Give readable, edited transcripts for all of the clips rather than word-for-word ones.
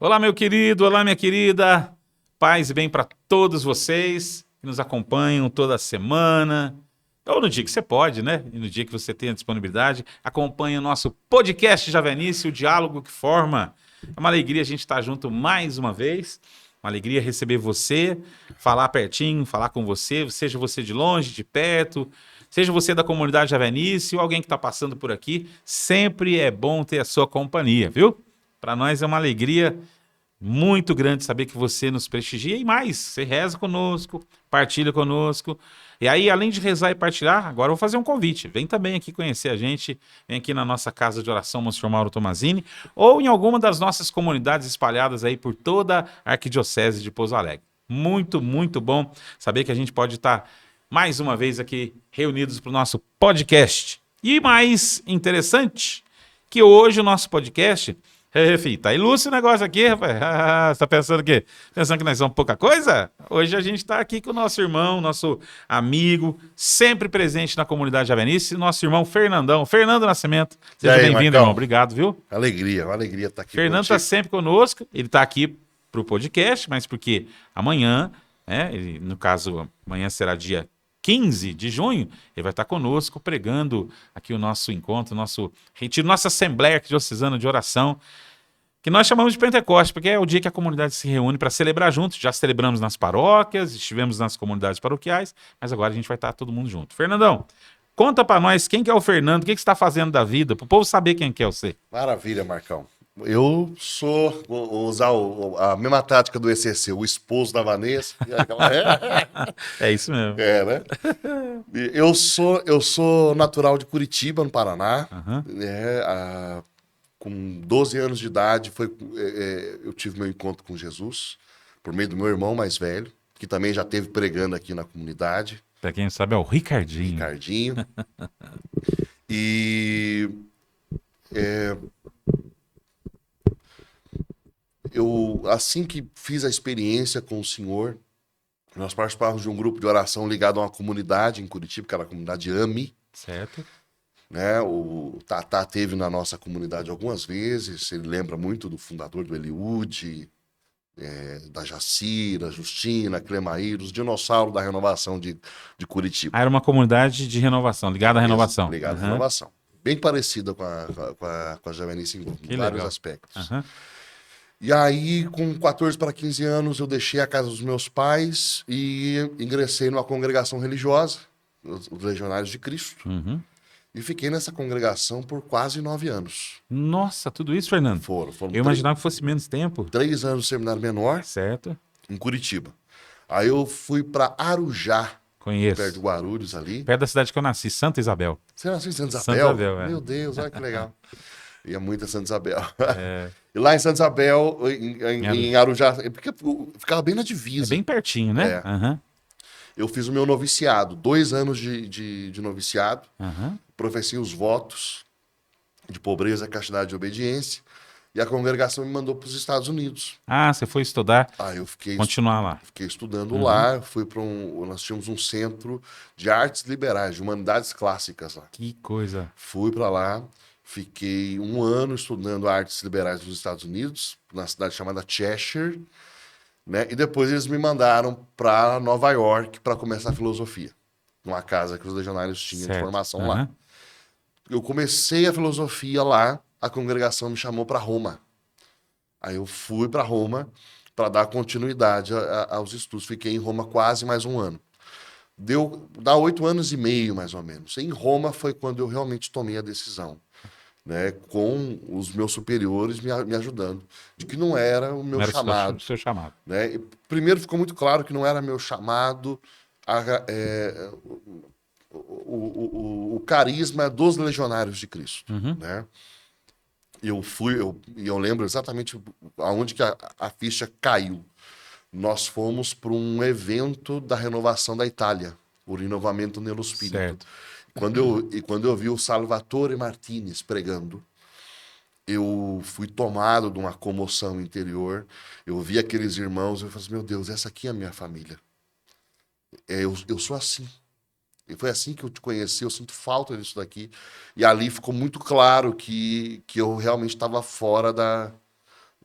Olá, meu querido, olá, minha querida. Paz e bem para todos vocês que nos acompanham toda semana, ou no dia que você pode, né? E no dia que você tem a disponibilidade, acompanhe o nosso podcast Javenice, o diálogo que forma. É uma alegria a gente estar junto mais uma vez. Uma alegria receber você, falar pertinho, falar com você, seja você de longe, de perto, seja você da comunidade Javenice ou alguém que está passando por aqui. Sempre é bom ter a sua companhia, viu? Para nós é uma alegria muito grande saber que você nos prestigia e mais, você reza conosco, partilha conosco. E aí, além de rezar e partilhar, agora eu vou fazer um convite. Vem também aqui conhecer a gente, vem aqui na nossa casa de oração Monsenhor Mauro Tomazini, ou em alguma das nossas comunidades espalhadas aí por toda a Arquidiocese de Pouso Alegre. Muito, muito bom saber que a gente pode estar mais uma vez aqui reunidos para o nosso podcast. E mais interessante, que hoje o nosso podcast... Filho, tá ilustre o negócio aqui, rapaz. Você tá pensando o quê? Pensando que nós somos pouca coisa? Hoje a gente tá aqui com o nosso irmão, nosso amigo, sempre presente na comunidade Javenice, nosso irmão Fernandão. Fernando Nascimento. Seja bem-vindo, irmão. Obrigado, viu? Uma alegria estar aqui Fernando tá sempre conosco. Ele tá aqui pro podcast, mas porque amanhã, né? No caso, amanhã será dia 15 de junho, ele vai estar conosco pregando aqui o nosso encontro, nosso retiro, nossa Assembleia Diocesana de Oração, que nós chamamos de Pentecostes, porque é o dia que a comunidade se reúne para celebrar juntos. Já celebramos nas paróquias, estivemos nas comunidades paroquiais, mas agora a gente vai estar todo mundo junto. Fernandão, conta para nós quem que é o Fernando, o que você está fazendo da vida, para o povo saber quem que é você. Maravilha, Marcão. Eu sou, vou usar a mesma tática do ECC, o esposo da Vanessa. É isso mesmo. É, né? Eu sou natural de Curitiba, no Paraná. Com 12 anos de idade, eu tive meu encontro com Jesus, por meio do meu irmão mais velho, que também já esteve pregando aqui na comunidade. Para quem não sabe, é o Ricardinho. Ricardinho. E eu, assim que fiz a experiência com o Senhor, nós participávamos de um grupo de oração ligado a uma comunidade em Curitiba, que era a comunidade AMI. Certo. Né? O Tatá teve na nossa comunidade algumas vezes, ele lembra muito do fundador do Eliúde, da Jacira, Justina, Clemaíra, os dinossauros da renovação de Curitiba. Era uma comunidade de renovação, ligada à renovação. Ligada à renovação. Bem parecida com a Javenice em vários legal. aspectos. E aí, com 14 para 15 anos, eu deixei a casa dos meus pais e ingressei numa congregação religiosa, os Legionários de Cristo. E fiquei nessa congregação por quase 9 anos. Nossa, tudo isso, Fernando? Foram eu imaginava que fosse menos tempo. 3 anos de seminário menor. Certo. Em Curitiba. Aí eu fui para Arujá. Conheço. Perto de Guarulhos ali. Perto da cidade que eu nasci, Santa Isabel. Você nasceu em Santa Isabel? Santa Isabel, é. Meu Deus, olha que legal. Ia muito a Santa Isabel. E lá em Santa Isabel, em Arujá, porque ficava bem na divisa. É bem pertinho, né? Eu fiz o meu noviciado, 2 anos de noviciado. Professei os votos de pobreza, castidade e obediência. E a congregação me mandou para os Estados Unidos. Ah, você foi estudar? Eu fiquei... Continuar lá. Fiquei estudando lá. Fui para nós tínhamos um centro de artes liberais, de humanidades clássicas lá. Que coisa. Fui para lá. Fiquei 1 ano estudando artes liberais nos Estados Unidos, na cidade chamada Cheshire. Né? E depois eles me mandaram para Nova York para começar a filosofia. Uma casa que os legionários tinham de formação lá. Eu comecei a filosofia lá, a congregação me chamou para Roma. Aí eu fui para Roma para dar continuidade aos estudos. Fiquei em Roma quase mais 1 ano. Dá 8 anos e meio, mais ou menos. Em Roma foi quando eu realmente tomei a decisão. Né, com os meus superiores me ajudando, de que não era o meu chamado. O seu chamado. Né? E primeiro ficou muito claro que não era meu chamado o carisma dos legionários de Cristo. Né? Eu lembro exatamente aonde que a ficha caiu. Nós fomos para um evento da renovação da Itália, o Rinnovamento nello Spirito. Certo. Quando eu vi o Salvatore Martinez pregando, eu fui tomado de uma comoção interior. Eu vi aqueles irmãos, eu falei assim, meu Deus, essa aqui é a minha família. Eu sou assim. E foi assim que eu te conheci, eu sinto falta disso daqui. E ali ficou muito claro que eu realmente estava fora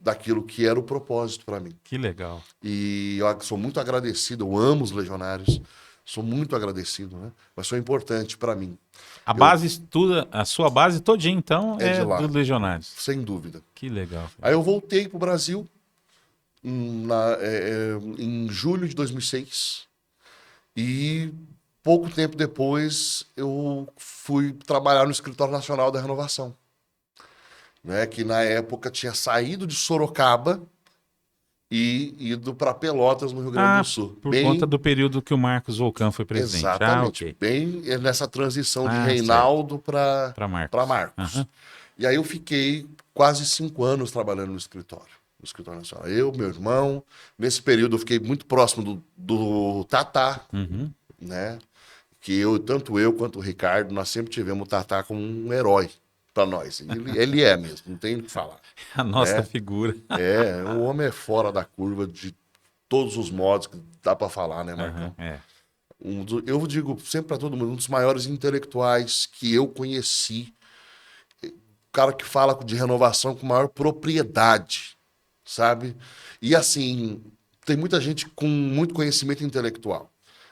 daquilo que era o propósito para mim. Que legal. E eu sou muito agradecido, eu amo os legionários, sou muito agradecido, né? Mas sou importante para mim. A base estuda, a sua base todinha, então, É de lá. dos Legionários. Sem dúvida. Que legal. Aí eu voltei para o Brasil em julho de 2006 e pouco tempo depois eu fui trabalhar no Escritório Nacional da Renovação, né? Que na época tinha saído de Sorocaba e ido para Pelotas, no Rio Grande do Sul. Por conta do período que o Marcos Volcán foi presidente. Exatamente. Ok. Bem nessa transição de Reinaldo para Marcos. Uhum. E aí eu fiquei quase 5 anos trabalhando no Escritório Nacional. Eu, meu irmão. Nesse período eu fiquei muito próximo do Tatá, né? Que tanto eu quanto o Ricardo, nós sempre tivemos o Tatá como um herói para nós. Ele é mesmo, não tem o que falar. A nossa figura. O homem é fora da curva de todos os modos que dá para falar, né, Marcão? Eu digo sempre para todo mundo, um dos maiores intelectuais que eu conheci, o cara que fala de renovação com maior propriedade, sabe? E assim, tem muita gente com muito conhecimento intelectual,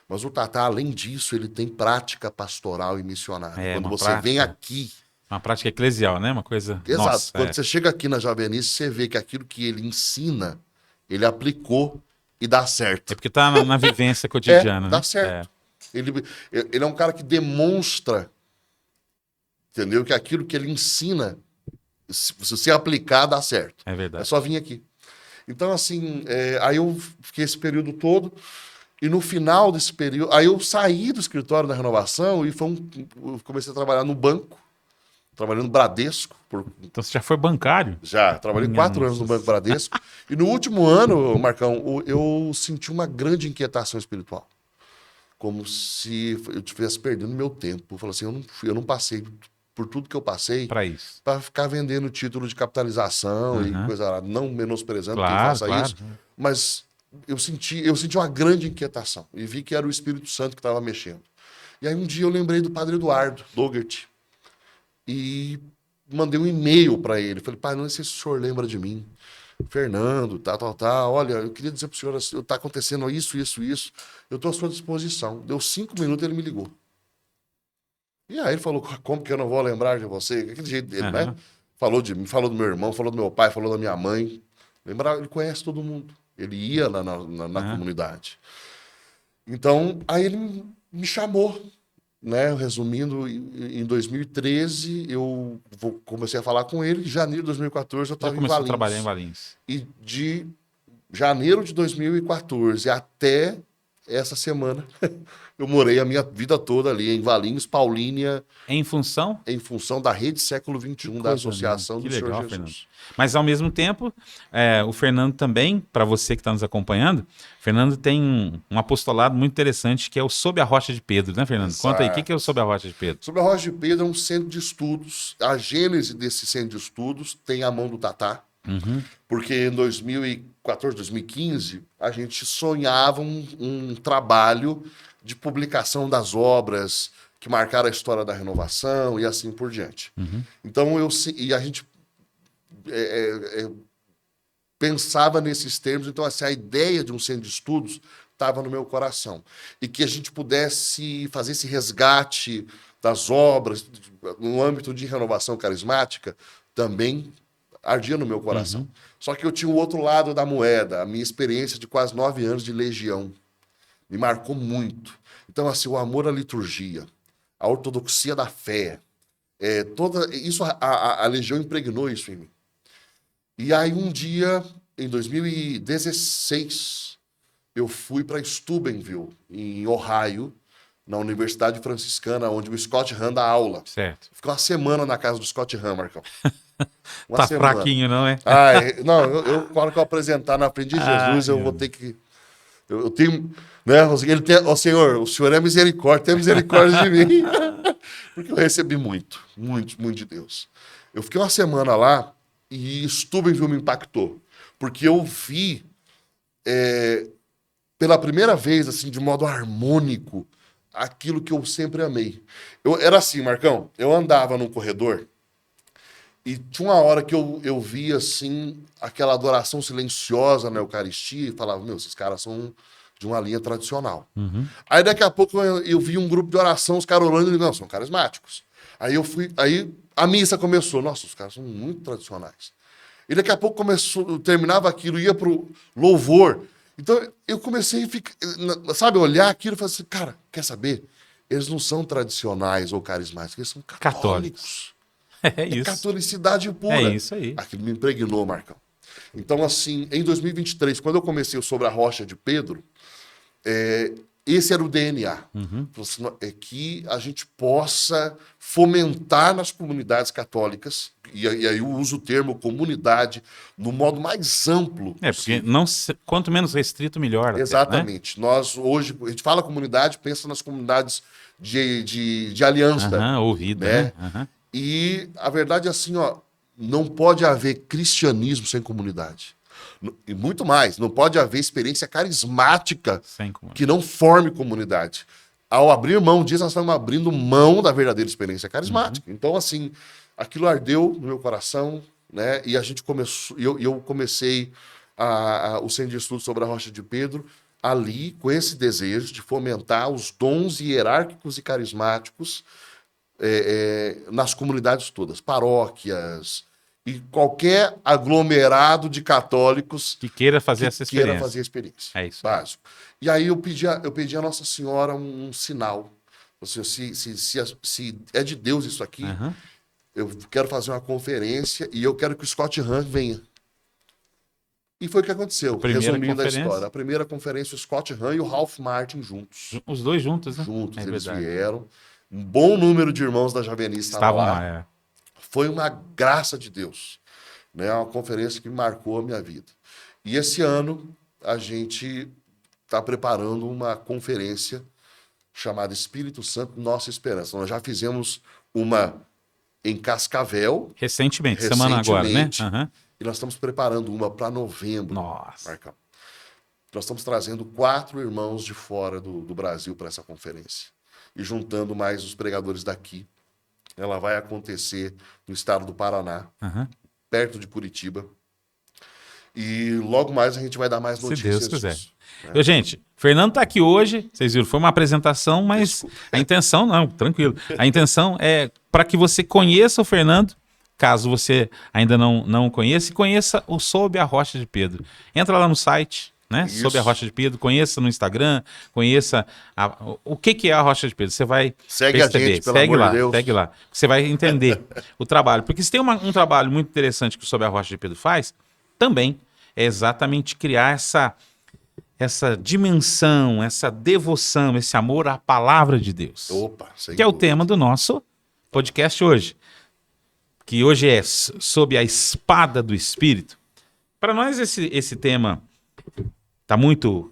mas o Tatá, além disso, ele tem prática pastoral e missionária. Quando você vem aqui... Uma prática eclesial, né? Uma coisa... Exato. Nossa, quando você chega aqui na Javenice, você vê que aquilo que ele ensina, ele aplicou e dá certo. É porque tá na vivência cotidiana, dá certo. Ele é um cara que demonstra, entendeu? Que aquilo que ele ensina, se você aplicar, dá certo. É verdade. É só vir aqui. Então, assim, aí eu fiquei esse período todo, e no final desse período, aí eu saí do Escritório da Renovação e eu comecei a trabalhar no banco, trabalhando no Bradesco. Então você já foi bancário? Já, trabalhei 4 anos no Banco Bradesco. E no último ano, Marcão, eu senti uma grande inquietação espiritual. Como se eu estivesse perdendo meu tempo. Eu falei assim, eu não passei por tudo que eu passei para isso, para ficar vendendo título de capitalização e coisa, não menosprezando quem faça isso. Mas eu senti uma grande inquietação e vi que era o Espírito Santo que estava mexendo. E aí um dia eu lembrei do Padre Eduardo Dougherty e mandei um e-mail para ele. Falei, pai, não sei se o senhor lembra de mim. Fernando, olha, eu queria dizer para o senhor, está acontecendo isso. Eu estou à sua disposição. Deu 5 minutos, ele me ligou. E aí ele falou, como que eu não vou lembrar de você? Aquele jeito dele, né? Falou de mim, falou do meu irmão, falou do meu pai, falou da minha mãe. Ele conhece todo mundo. Ele ia na comunidade. Então, aí ele me chamou, né? Resumindo, em 2013, eu comecei a falar com ele. Em janeiro de 2014, eu estava em Valinhos. Começou a trabalhar em Valinhos. E de janeiro de 2014 até essa semana, eu morei a minha vida toda ali em Valinhos, Paulínia. Em função? Em função da Rede Século XXI, da Associação do Senhor Jesus. Fernando. Mas, ao mesmo tempo, o Fernando também, para você que está nos acompanhando, Fernando tem um apostolado muito interessante, que é o Sob a Rocha de Pedro, né, Fernando? Exato. Conta aí, o que é o Sob a Rocha de Pedro? Sob a Rocha de Pedro é um centro de estudos. A gênese desse centro de estudos tem a mão do Tatá. Porque em 2014, 2015, a gente sonhava um trabalho de publicação das obras que marcaram a história da renovação e assim por diante. Então, a gente pensava nesses termos. Então, assim, a ideia de um centro de estudos estava no meu coração. E que a gente pudesse fazer esse resgate das obras no âmbito de renovação carismática também ardia no meu coração. Só que eu tinha o outro lado da moeda, a minha experiência de quase 9 anos de legião. Me marcou muito. Então, assim, o amor à liturgia, a ortodoxia da fé, a legião impregnou isso em mim. E aí, um dia, em 2016, eu fui para Steubenville, em Ohio, na Universidade Franciscana, onde o Scott Hahn dá aula. Certo. Fiquei uma semana na casa do Scott Hahn, Marcão. Tá fraquinho, não é? Não, na hora que eu apresentar na frente de Jesus, eu vou ter que... Eu tenho... Né, o Senhor é misericórdia, tem misericórdia de mim. Porque eu recebi muito de Deus. Eu fiquei uma semana lá e Steubenville me impactou. Porque eu vi, pela primeira vez, assim, de modo harmônico, aquilo que eu sempre amei. Era assim, Marcão, eu andava num corredor... E tinha uma hora que eu via, assim, aquela adoração silenciosa na Eucaristia e falava, meu, esses caras são de uma linha tradicional. Aí daqui a pouco eu vi um grupo de oração, os caras orando, e eu digo, não, são carismáticos. Aí a missa começou, nossa, os caras são muito tradicionais. E daqui a pouco começou, terminava aquilo, ia pro louvor. Então eu comecei a ficar, sabe, olhar aquilo e falar assim, cara, quer saber? Eles não são tradicionais ou carismáticos, eles são católicos. É É isso. catolicidade pura. É isso aí. Aquilo me impregnou, Marcão. Então, assim, em 2023, quando eu comecei o Sobre a Rocha de Pedro, esse era o DNA. Falei assim, é que a gente possa fomentar nas comunidades católicas, e aí eu uso o termo comunidade no modo mais amplo É, porque possível. não quanto menos restrito, melhor. Até, né? Exatamente. Nós hoje, a gente fala comunidade, pensa nas comunidades de aliança, Ouvida, né? né? Aham. E a verdade é assim, ó, não pode haver cristianismo sem comunidade. E muito mais, não pode haver experiência carismática Sem comunidade. que não forme comunidade. Ao abrir mão disso, nós estamos abrindo mão da verdadeira experiência carismática. Então, assim, aquilo ardeu no meu coração, né? E a gente começou, eu comecei o Centro de Estudos sobre a Rocha de Pedro ali com esse desejo de fomentar os dons hierárquicos e carismáticos nas comunidades todas, paróquias e qualquer aglomerado de católicos Que queira fazer que essa experiência. queira fazer a experiência. É isso. Básico. E aí eu pedi a Nossa Senhora um sinal. Assim, se é de Deus isso aqui, Aham. eu quero fazer uma conferência e eu quero que o Scott Hahn venha. E foi o que aconteceu, primeira resumindo a conferência? história. A primeira conferência, o Scott Hahn e o Ralph Martin juntos. Os dois juntos, né? Juntos, É eles verdade. vieram. Um bom número de irmãos da Javenice estavam Estavam lá. lá, é. Foi uma graça de Deus. Né? Uma conferência que marcou a minha vida. E esse ano a gente está preparando uma conferência chamada Espírito Santo, Nossa Esperança. Nós já fizemos uma em Cascavel, Recentemente, semana agora, né? recentemente, Aham. e nós estamos preparando uma para novembro. Nossa. Marcão. Nós estamos trazendo 4 irmãos de fora do Brasil para essa conferência. E juntando mais os pregadores daqui. Ela vai acontecer no estado do Paraná, Aham. perto de Curitiba. E logo mais a gente vai dar mais Se notícias Deus quiser. disso. Eu, gente, Fernando tá aqui hoje, vocês viram, foi uma apresentação, mas Desculpa. a intenção, não, tranquilo. A intenção é para que você conheça o Fernando, caso você ainda não o conheça, e conheça o Sob a Rocha de Pedro. Entra lá no site, né? Isso. Sob a Rocha de Pedro, conheça no Instagram, conheça o que é a Rocha de Pedro. Você vai Segue a perceber. gente, pelo segue amor lá, de Deus. segue lá. Você vai entender o trabalho. Porque se tem um trabalho muito interessante que o Sob a Rocha de Pedro faz, também é exatamente criar essa dimensão, essa devoção, esse amor à palavra de Deus. Opa, sem Que é o dúvida. tema do nosso podcast hoje. Que hoje é sob a espada do Espírito. Para nós esse tema está muito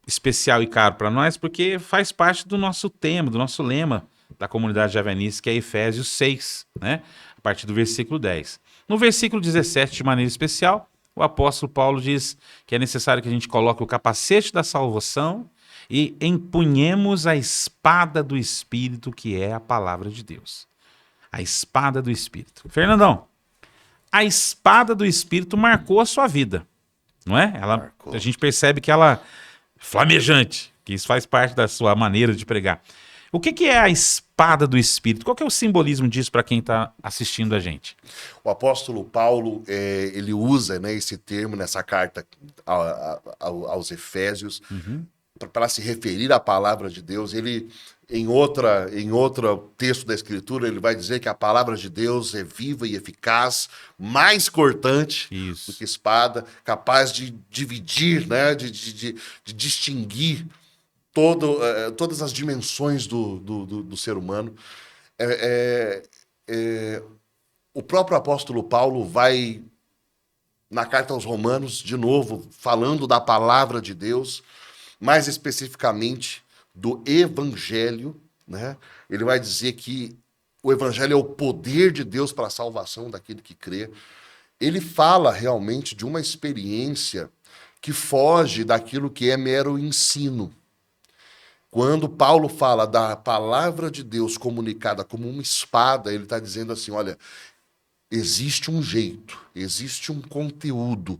especial e caro para nós, porque faz parte do nosso tema, do nosso lema da comunidade javenice, que é Efésios 6, né? A partir do versículo 10. No versículo 17, de maneira especial, o apóstolo Paulo diz que é necessário que a gente coloque o capacete da salvação e empunhemos a espada do Espírito, que é a palavra de Deus. A espada do Espírito. Fernandão, a espada do Espírito marcou a sua vida, não é? Marcou. A gente percebe que ela é flamejante, que isso faz parte da sua maneira de pregar. O que é a espada do Espírito? Qual que é o simbolismo disso para quem está assistindo a gente? O apóstolo Paulo, ele usa, né, esse termo nessa carta aos Efésios, para se referir à palavra de Deus. Ele, em outro texto da Escritura, ele vai dizer que a palavra de Deus é viva e eficaz, mais cortante Isso. do que espada, capaz de dividir, né, de distinguir todas as dimensões do ser humano. O próprio apóstolo Paulo vai, na carta aos Romanos, de novo, falando da palavra de Deus, mais especificamente do Evangelho, né? Ele vai dizer que o Evangelho é o poder de Deus para a salvação daquele que crê. Ele fala realmente de uma experiência que foge daquilo que é mero ensino. Quando Paulo fala da palavra de Deus comunicada como uma espada, ele está dizendo assim, olha, existe um jeito, existe um conteúdo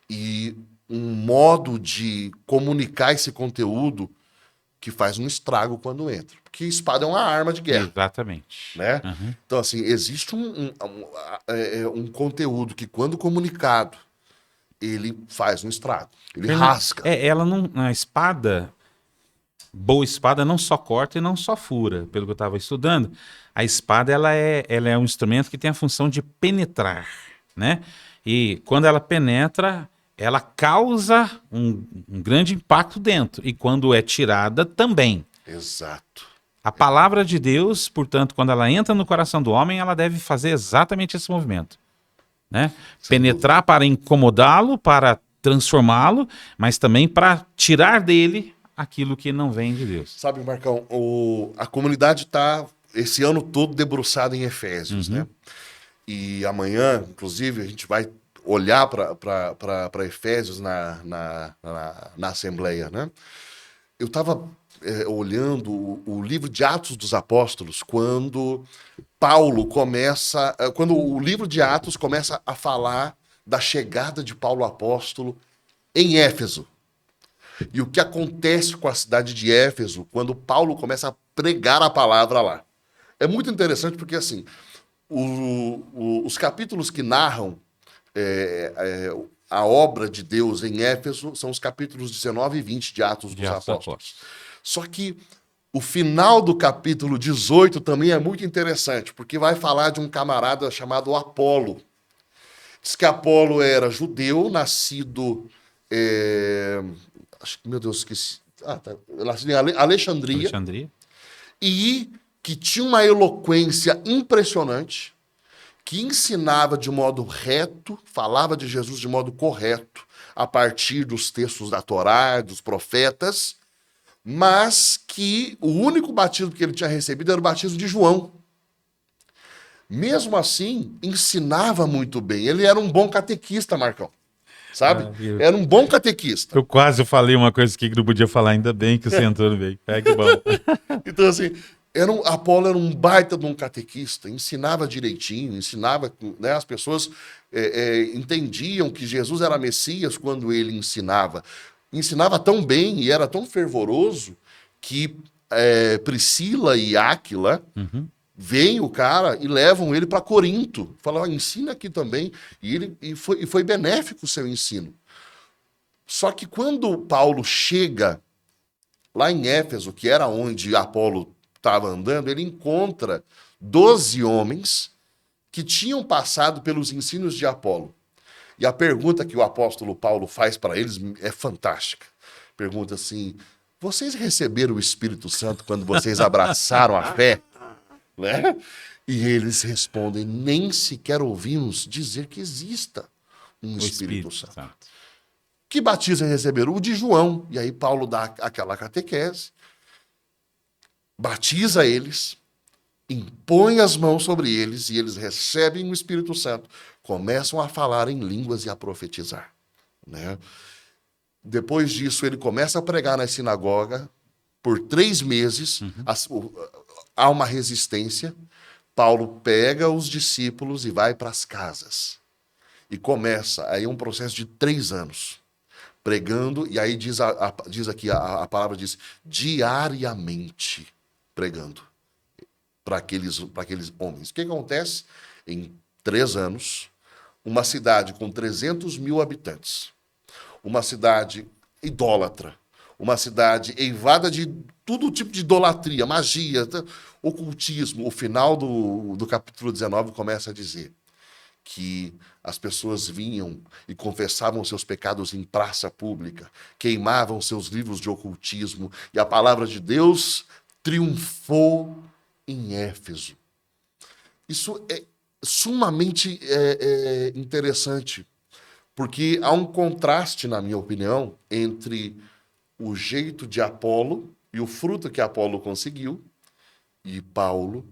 e um modo de comunicar esse conteúdo que faz um estrago quando entra. Porque espada é uma arma de guerra. Exatamente. Né? Uhum. Então, assim, existe um conteúdo que, quando comunicado, ele faz um estrago, ele rasga. Ela não. A espada, boa espada, não só corta e não só fura, pelo que eu estava estudando. A espada ela é um instrumento que tem a função de penetrar, né? E quando ela penetra, ela causa um grande impacto dentro. E quando é tirada, também. Exato. A palavra de Deus, portanto, quando ela entra no coração do homem, ela deve fazer exatamente esse movimento, né? Penetrar para incomodá-lo, para transformá-lo, mas também para tirar dele aquilo que não vem de Deus. Sabe, Marcão, a comunidade está esse ano todo debruçada em Efésios, né? E amanhã, inclusive, a gente vai olhar para Efésios na Assembleia, né? Eu estava olhando o livro de Atos dos Apóstolos, quando quando o livro de Atos começa a falar da chegada de Paulo apóstolo em Éfeso. E o que acontece com a cidade de Éfeso quando Paulo começa a pregar a palavra lá. É muito interessante porque, assim, os capítulos que narram a obra de Deus em Éfeso são os capítulos 19 e 20 de Atos dos Apóstolos. Só que o final do capítulo 18 também é muito interessante, porque vai falar de um camarada chamado Apolo. Diz que Apolo era judeu, nascido... acho que, meu Deus, esqueci. Nascido em Alexandria. E que tinha uma eloquência impressionante, que ensinava de modo reto, falava de Jesus de modo correto, a partir dos textos da Torá, dos profetas, mas que o único batismo que ele tinha recebido era o batismo de João. Mesmo assim, ensinava muito bem. Ele era um bom catequista, Marcão. Sabe? Era um bom catequista. Eu quase falei uma coisa aqui que não podia falar, ainda bem que você entrou no meio. Que bom. Então, assim, Apolo era um baita de um catequista, ensinava direitinho, ensinava, né, as pessoas entendiam que Jesus era Messias quando ele ensinava. Ensinava tão bem e era tão fervoroso que Priscila e Áquila veem o cara e levam ele para Corinto. Falam, ensina aqui também. E foi benéfico o seu ensino. Só que quando Paulo chega lá em Éfeso, que era onde Apolo estava andando, ele encontra 12 homens que tinham passado pelos ensinos de Apolo. E a pergunta que o apóstolo Paulo faz para eles é fantástica. Pergunta assim: vocês receberam o Espírito Santo quando vocês abraçaram a fé? Né? E eles respondem: nem sequer ouvimos dizer que exista um Espírito Santo. Que batismo receberam? O de João. E aí Paulo dá aquela catequese, batiza eles, impõe as mãos sobre eles e eles recebem o Espírito Santo, começam a falar em línguas e a profetizar. Né? Depois disso, ele começa a pregar na sinagoga por 3 meses. Há uma resistência. Paulo pega os discípulos e vai para as casas. E começa aí um processo de 3 anos, pregando, e aí diz aqui, a palavra diz, diariamente pregando para aqueles homens. O que acontece? Em 3 anos, uma cidade com 300 mil habitantes, uma cidade idólatra, uma cidade eivada de todo tipo de idolatria, magia, ocultismo. O final do capítulo 19 começa a dizer que as pessoas vinham e confessavam seus pecados em praça pública, queimavam seus livros de ocultismo, e a palavra de Deus triunfou em Éfeso. Isso é sumamente interessante, porque há um contraste, na minha opinião, entre o jeito de Apolo e o fruto que Apolo conseguiu, e Paulo,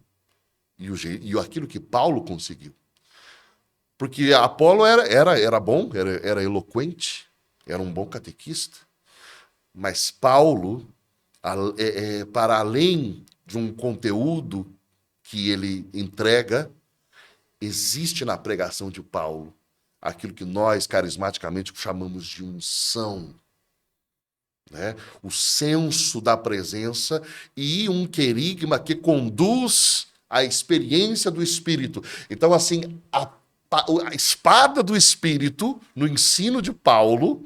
e aquilo que Paulo conseguiu. Porque Apolo era bom, era eloquente, era um bom catequista, mas Paulo, para além de um conteúdo que ele entrega, existe na pregação de Paulo aquilo que nós, carismaticamente, chamamos de unção, né? O senso da presença e um querigma que conduz à experiência do Espírito. Então, assim, a espada do Espírito, no ensino de Paulo,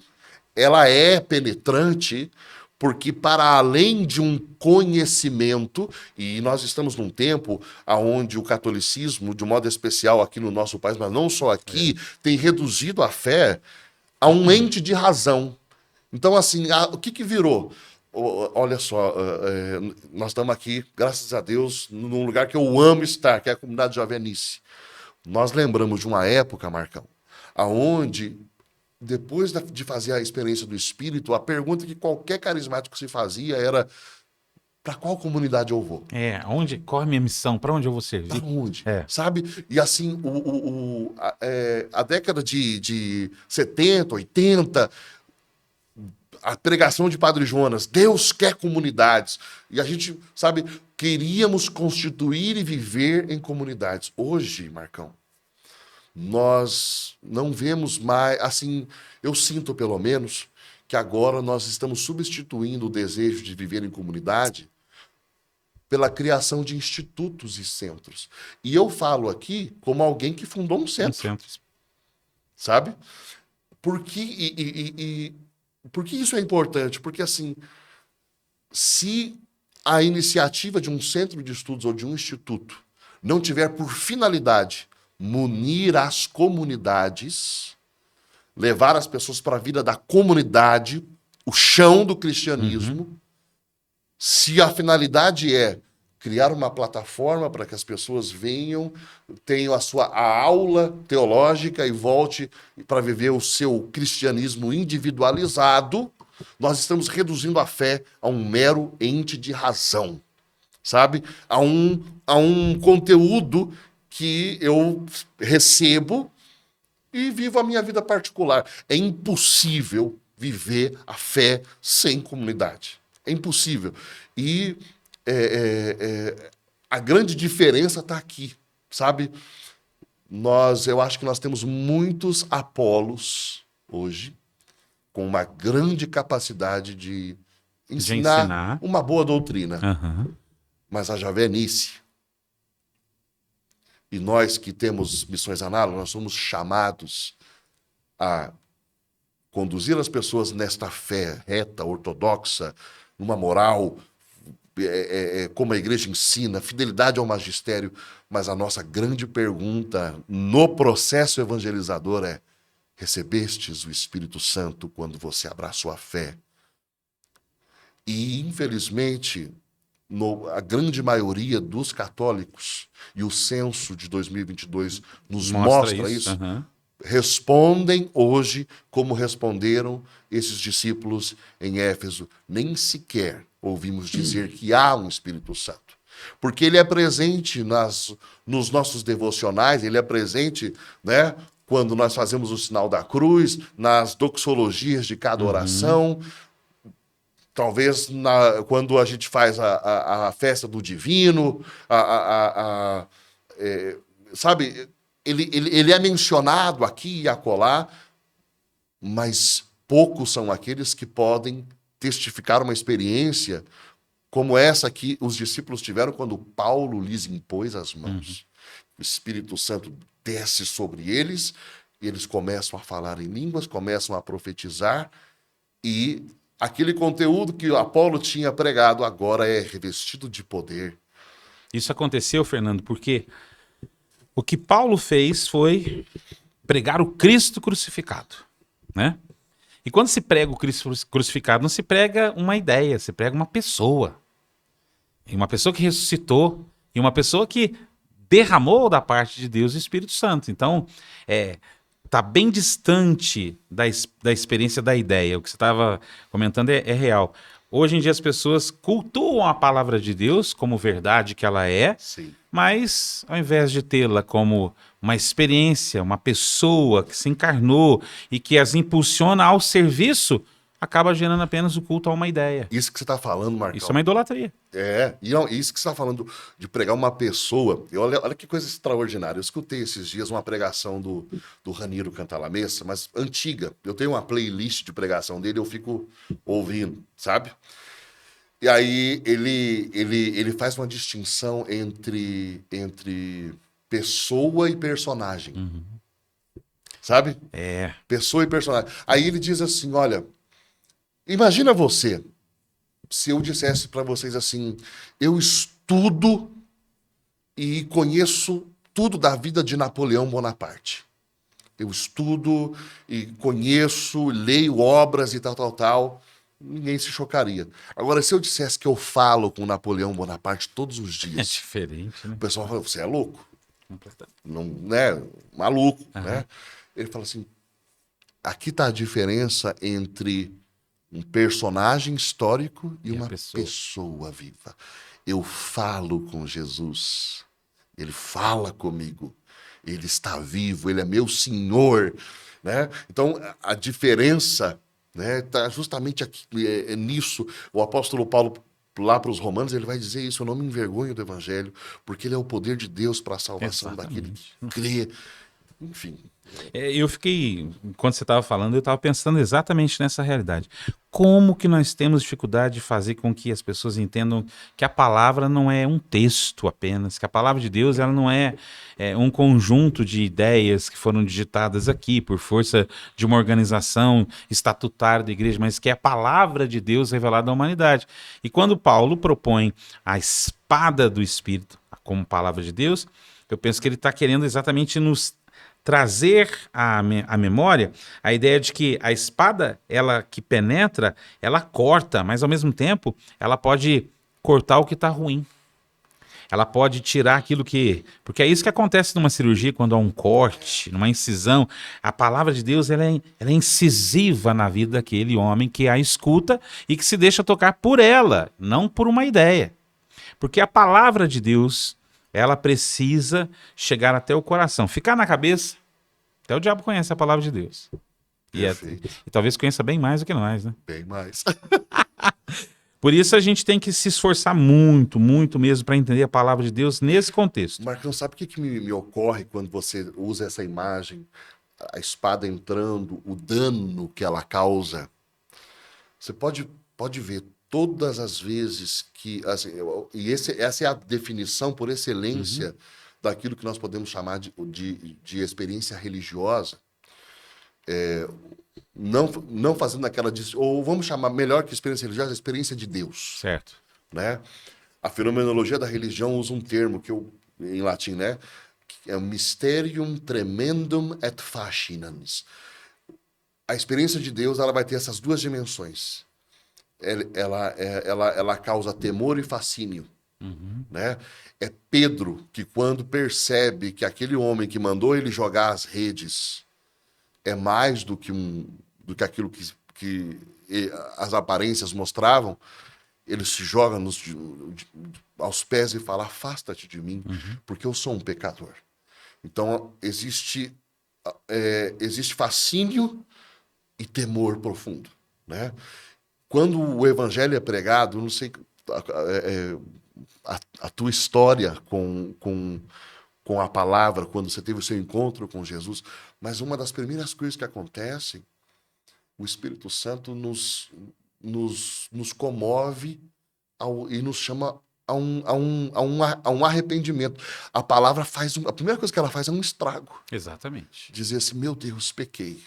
ela é penetrante, porque para além de um conhecimento, e nós estamos num tempo onde o catolicismo, de um modo especial aqui no nosso país, mas não só aqui, tem reduzido a fé a um ente de razão. Então, assim, o que virou? Olha só, nós estamos aqui, graças a Deus, num lugar que eu amo estar, que é a comunidade Javenice. Nós lembramos de uma época, Marcão, aonde, depois de fazer a experiência do Espírito, a pergunta que qualquer carismático se fazia era: para qual comunidade eu vou? Qual é a minha missão? Para onde eu vou servir? Para onde? Sabe? E assim, a década de 70, 80, a pregação de Padre Jonas, Deus quer comunidades. E a gente, sabe, queríamos constituir e viver em comunidades. Hoje, Marcão, nós não vemos mais, assim, eu sinto pelo menos, que agora nós estamos substituindo o desejo de viver em comunidade pela criação de institutos e centros. E eu falo aqui como alguém que fundou um centro. Sabe? Por que isso é importante? Porque, assim, se a iniciativa de um centro de estudos ou de um instituto não tiver por finalidade munir as comunidades, levar as pessoas para a vida da comunidade, o chão do cristianismo, se a finalidade é criar uma plataforma para que as pessoas venham, tenham a aula teológica e volte para viver o seu cristianismo individualizado, nós estamos reduzindo a fé a um mero ente de razão, sabe? A um conteúdo que eu recebo e vivo a minha vida particular. É impossível viver a fé sem comunidade. É impossível. E a grande diferença está aqui, sabe? Eu acho que nós temos muitos Apolos hoje, com uma grande capacidade de ensinar uma boa doutrina. Mas a Javenice, e nós que temos missões análogas, nós somos chamados a conduzir as pessoas nesta fé reta, ortodoxa, numa moral, como a igreja ensina, fidelidade ao magistério. Mas a nossa grande pergunta no processo evangelizador é: recebestes o Espírito Santo quando você abraçou a fé? E, infelizmente, a grande maioria dos católicos, e o censo de 2022 nos mostra isso. Respondem hoje como responderam esses discípulos em Éfeso: nem sequer ouvimos dizer que há um Espírito Santo. Porque ele é presente nos nossos devocionais, ele é presente, né, quando nós fazemos o sinal da cruz, nas doxologias de cada oração, talvez quando a gente faz a festa do divino, sabe, ele é mencionado aqui e acolá, mas poucos são aqueles que podem testificar uma experiência como essa que os discípulos tiveram quando Paulo lhes impôs as mãos. O Espírito Santo desce sobre eles, e eles começam a falar em línguas, começam a profetizar, e aquele conteúdo que Apolo tinha pregado agora é revestido de poder. Isso aconteceu, Fernando, porque o que Paulo fez foi pregar o Cristo crucificado, né? E quando se prega o Cristo crucificado, não se prega uma ideia, se prega uma pessoa. E uma pessoa que ressuscitou, e uma pessoa que derramou da parte de Deus o Espírito Santo. Então, está bem distante da experiência da ideia. O que você estava comentando é real. Hoje em dia as pessoas cultuam a palavra de Deus como verdade que ela é, sim, mas ao invés de tê-la como uma experiência, uma pessoa que se encarnou e que as impulsiona ao serviço, acaba gerando apenas o culto a uma ideia. Isso que você está falando, Marcão. Isso é uma idolatria. E não, isso que você está falando de pregar uma pessoa. Olha que coisa extraordinária. Eu escutei esses dias uma pregação do Raniro Cantalamessa, mas antiga. Eu tenho uma playlist de pregação dele, eu fico ouvindo, sabe? E aí ele faz uma distinção entre pessoa e personagem. Sabe? Pessoa e personagem. Aí ele diz assim, olha, imagina você, se eu dissesse para vocês assim, eu estudo e conheço tudo da vida de Napoleão Bonaparte. Eu estudo e conheço, leio obras e tal. Ninguém se chocaria. Agora, se eu dissesse que eu falo com Napoleão Bonaparte todos os dias... É diferente, né? O pessoal fala, você é louco. Completamente. Não, né? Maluco, né? Ele fala assim, aqui está a diferença entre um personagem histórico e uma pessoa viva. Eu falo com Jesus. Ele fala comigo. Ele está vivo. Ele é meu Senhor. Né? Então, a diferença está justamente aqui, nisso. O apóstolo Paulo, lá para os Romanos, ele vai dizer isso: eu não me envergonho do Evangelho, porque ele é o poder de Deus para a salvação daquele que crê. Enfim. Eu fiquei, enquanto você estava falando, eu estava pensando exatamente nessa realidade. Como que nós temos dificuldade de fazer com que as pessoas entendam que a palavra não é um texto apenas, que a palavra de Deus ela não é um conjunto de ideias que foram digitadas aqui por força de uma organização estatutária da igreja, mas que é a palavra de Deus revelada à humanidade. E quando Paulo propõe a espada do Espírito como palavra de Deus, eu penso que ele está querendo exatamente nos trazer à memória a ideia de que a espada, ela que penetra, ela corta, mas ao mesmo tempo ela pode cortar o que está ruim. Ela pode tirar aquilo que... Porque é isso que acontece numa cirurgia, quando há um corte, numa incisão. A palavra de Deus ela é incisiva na vida daquele homem que a escuta e que se deixa tocar por ela, não por uma ideia. Porque a palavra de Deus... ela precisa chegar até o coração. Ficar na cabeça, até o diabo conhece a palavra de Deus. E talvez conheça bem mais do que nós, né? Bem mais. Por isso a gente tem que se esforçar muito, muito mesmo para entender a palavra de Deus nesse contexto. Marcão, sabe o que me ocorre quando você usa essa imagem, a espada entrando, o dano que ela causa? Você pode ver todas as vezes que... Assim, essa é a definição por excelência daquilo que nós podemos chamar de experiência religiosa. Não fazendo aquela... Ou vamos chamar melhor que experiência religiosa, experiência de Deus. Certo. Né? A fenomenologia da religião usa um termo que em latim, né? Que é mysterium tremendum et fascinans. A experiência de Deus ela vai ter essas duas dimensões. Ela causa temor e fascínio. Né? É Pedro que, quando percebe que aquele homem que mandou ele jogar as redes é mais do que aquilo que as aparências mostravam, ele se joga aos pés e fala: afasta-te de mim, porque eu sou um pecador. Então existe fascínio e temor profundo. Né? Quando o evangelho é pregado, não sei a tua história com a palavra, quando você teve o seu encontro com Jesus, mas uma das primeiras coisas que acontecem, o Espírito Santo nos comove e nos chama a um arrependimento. A palavra a primeira coisa que ela faz é um estrago. Exatamente. Dizer assim: meu Deus, pequei.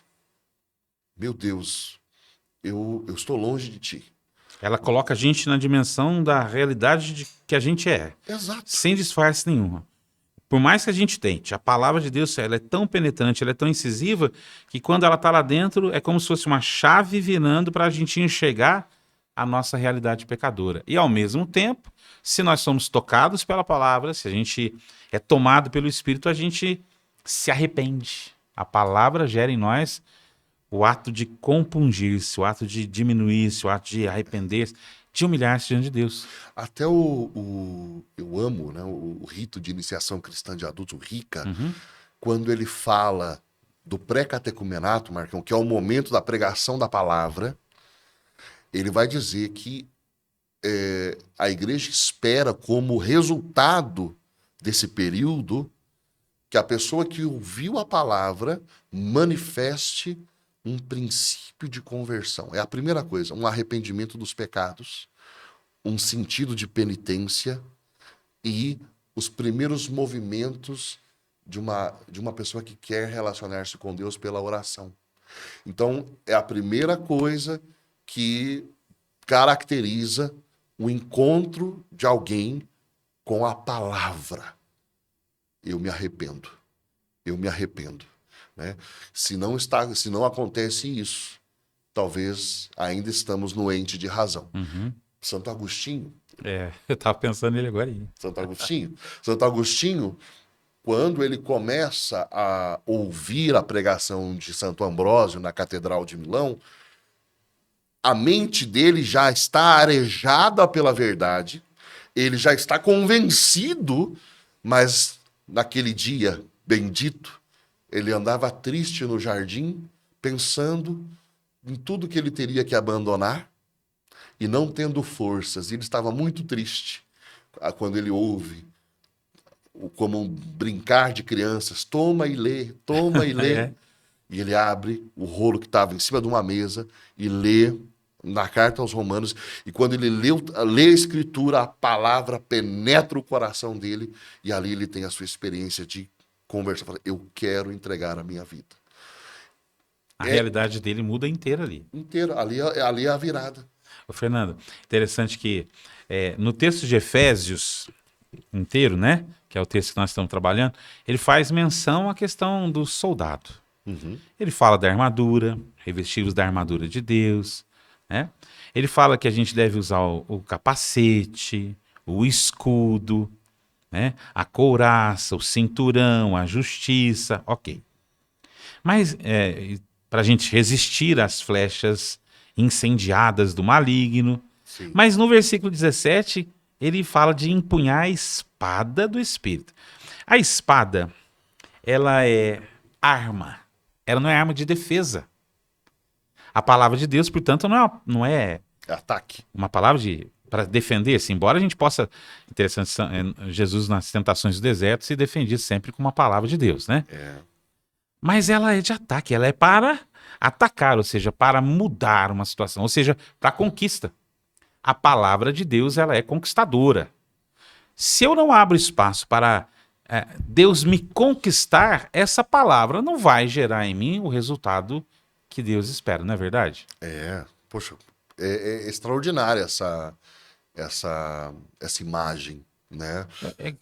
Meu Deus, eu estou longe de ti. Ela coloca a gente na dimensão da realidade que a gente é. Exato. Sem disfarce nenhuma. Por mais que a gente tente, a palavra de Deus ela é tão penetrante, ela é tão incisiva, que quando ela está lá dentro, é como se fosse uma chave virando para a gente enxergar a nossa realidade pecadora. E ao mesmo tempo, se nós somos tocados pela palavra, se a gente é tomado pelo Espírito, a gente se arrepende. A palavra gera em nós o ato de compungir-se, o ato de diminuir-se, o ato de arrepender-se, de humilhar-se diante de Deus. Até eu amo, né, o rito de iniciação cristã de adultos, o RICA, quando ele fala do pré-catecumenato, Marcão, que é o momento da pregação da palavra, Ele vai dizer que a igreja espera como resultado desse período que a pessoa que ouviu a palavra manifeste um princípio de conversão. É a primeira coisa, um arrependimento dos pecados, um sentido de penitência e os primeiros movimentos de uma pessoa que quer relacionar-se com Deus pela oração. Então, é a primeira coisa que caracteriza o encontro de alguém com a palavra. Eu me arrependo. Eu me arrependo. Né? Se não acontece isso, talvez ainda estamos no ente de razão. Uhum. Santo Agostinho. Eu estava pensando nele agora aí. Santo Agostinho, quando ele começa a ouvir a pregação de Santo Ambrósio na Catedral de Milão, a mente dele já está arejada pela verdade, ele já está convencido, mas naquele dia bendito, ele andava triste no jardim, pensando em tudo que ele teria que abandonar e não tendo forças. Ele estava muito triste quando ele ouve como um brincar de crianças, toma e lê, toma e lê. É. E ele abre o rolo que estava em cima de uma mesa e lê na carta aos Romanos. E quando ele lê a escritura, a palavra penetra o coração dele e ali ele tem a sua experiência de conversar. Fala, eu quero entregar a minha vida. A realidade dele muda inteira ali. Inteira. Ali é a virada. Ô, Fernando, interessante que no texto de Efésios inteiro, né? Que é o texto que nós estamos trabalhando, ele faz menção à questão do soldado. Uhum. Ele fala da armadura, revesti-vos da armadura de Deus, né? Ele fala que a gente deve usar o capacete, o escudo, né? A couraça, o cinturão, a justiça, ok. Mas para a gente resistir às flechas incendiadas do maligno. Sim. Mas no versículo 17, ele fala de empunhar a espada do Espírito. A espada, ela é arma. Ela não é arma de defesa. A palavra de Deus, portanto, não é Ataque. uma palavra para defender-se. Embora a gente possa... Interessante, Jesus nas tentações do deserto se defendia sempre com uma palavra de Deus, né? Mas ela é de ataque, ela é para atacar, ou seja, para mudar uma situação, ou seja, para conquista. A palavra de Deus, ela é conquistadora. Se eu não abro espaço para Deus me conquistar, essa palavra não vai gerar em mim o resultado que Deus espera, não é verdade? Poxa, é extraordinária essa imagem, né?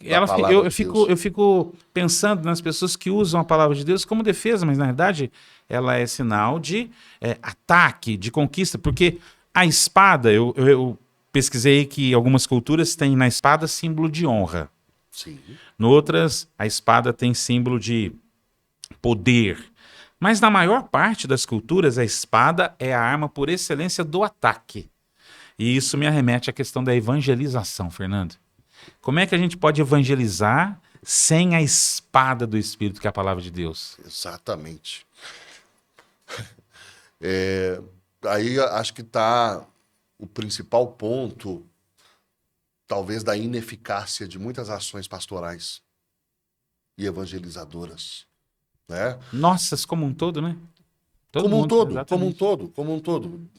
Eu fico pensando nas pessoas que usam a palavra de Deus como defesa, mas na verdade ela é sinal de ataque, de conquista, porque a espada, eu pesquisei que algumas culturas têm na espada símbolo de honra. Sim. Noutras, a espada tem símbolo de poder. Mas na maior parte das culturas, a espada é a arma por excelência do ataque. E isso me arremete à questão da evangelização, Fernando. Como é que a gente pode evangelizar sem a espada do Espírito, que é a palavra de Deus? Exatamente. Aí acho que está o principal ponto, talvez, da ineficácia de muitas ações pastorais e evangelizadoras, né? Nossas como um todo, né? Como um todo.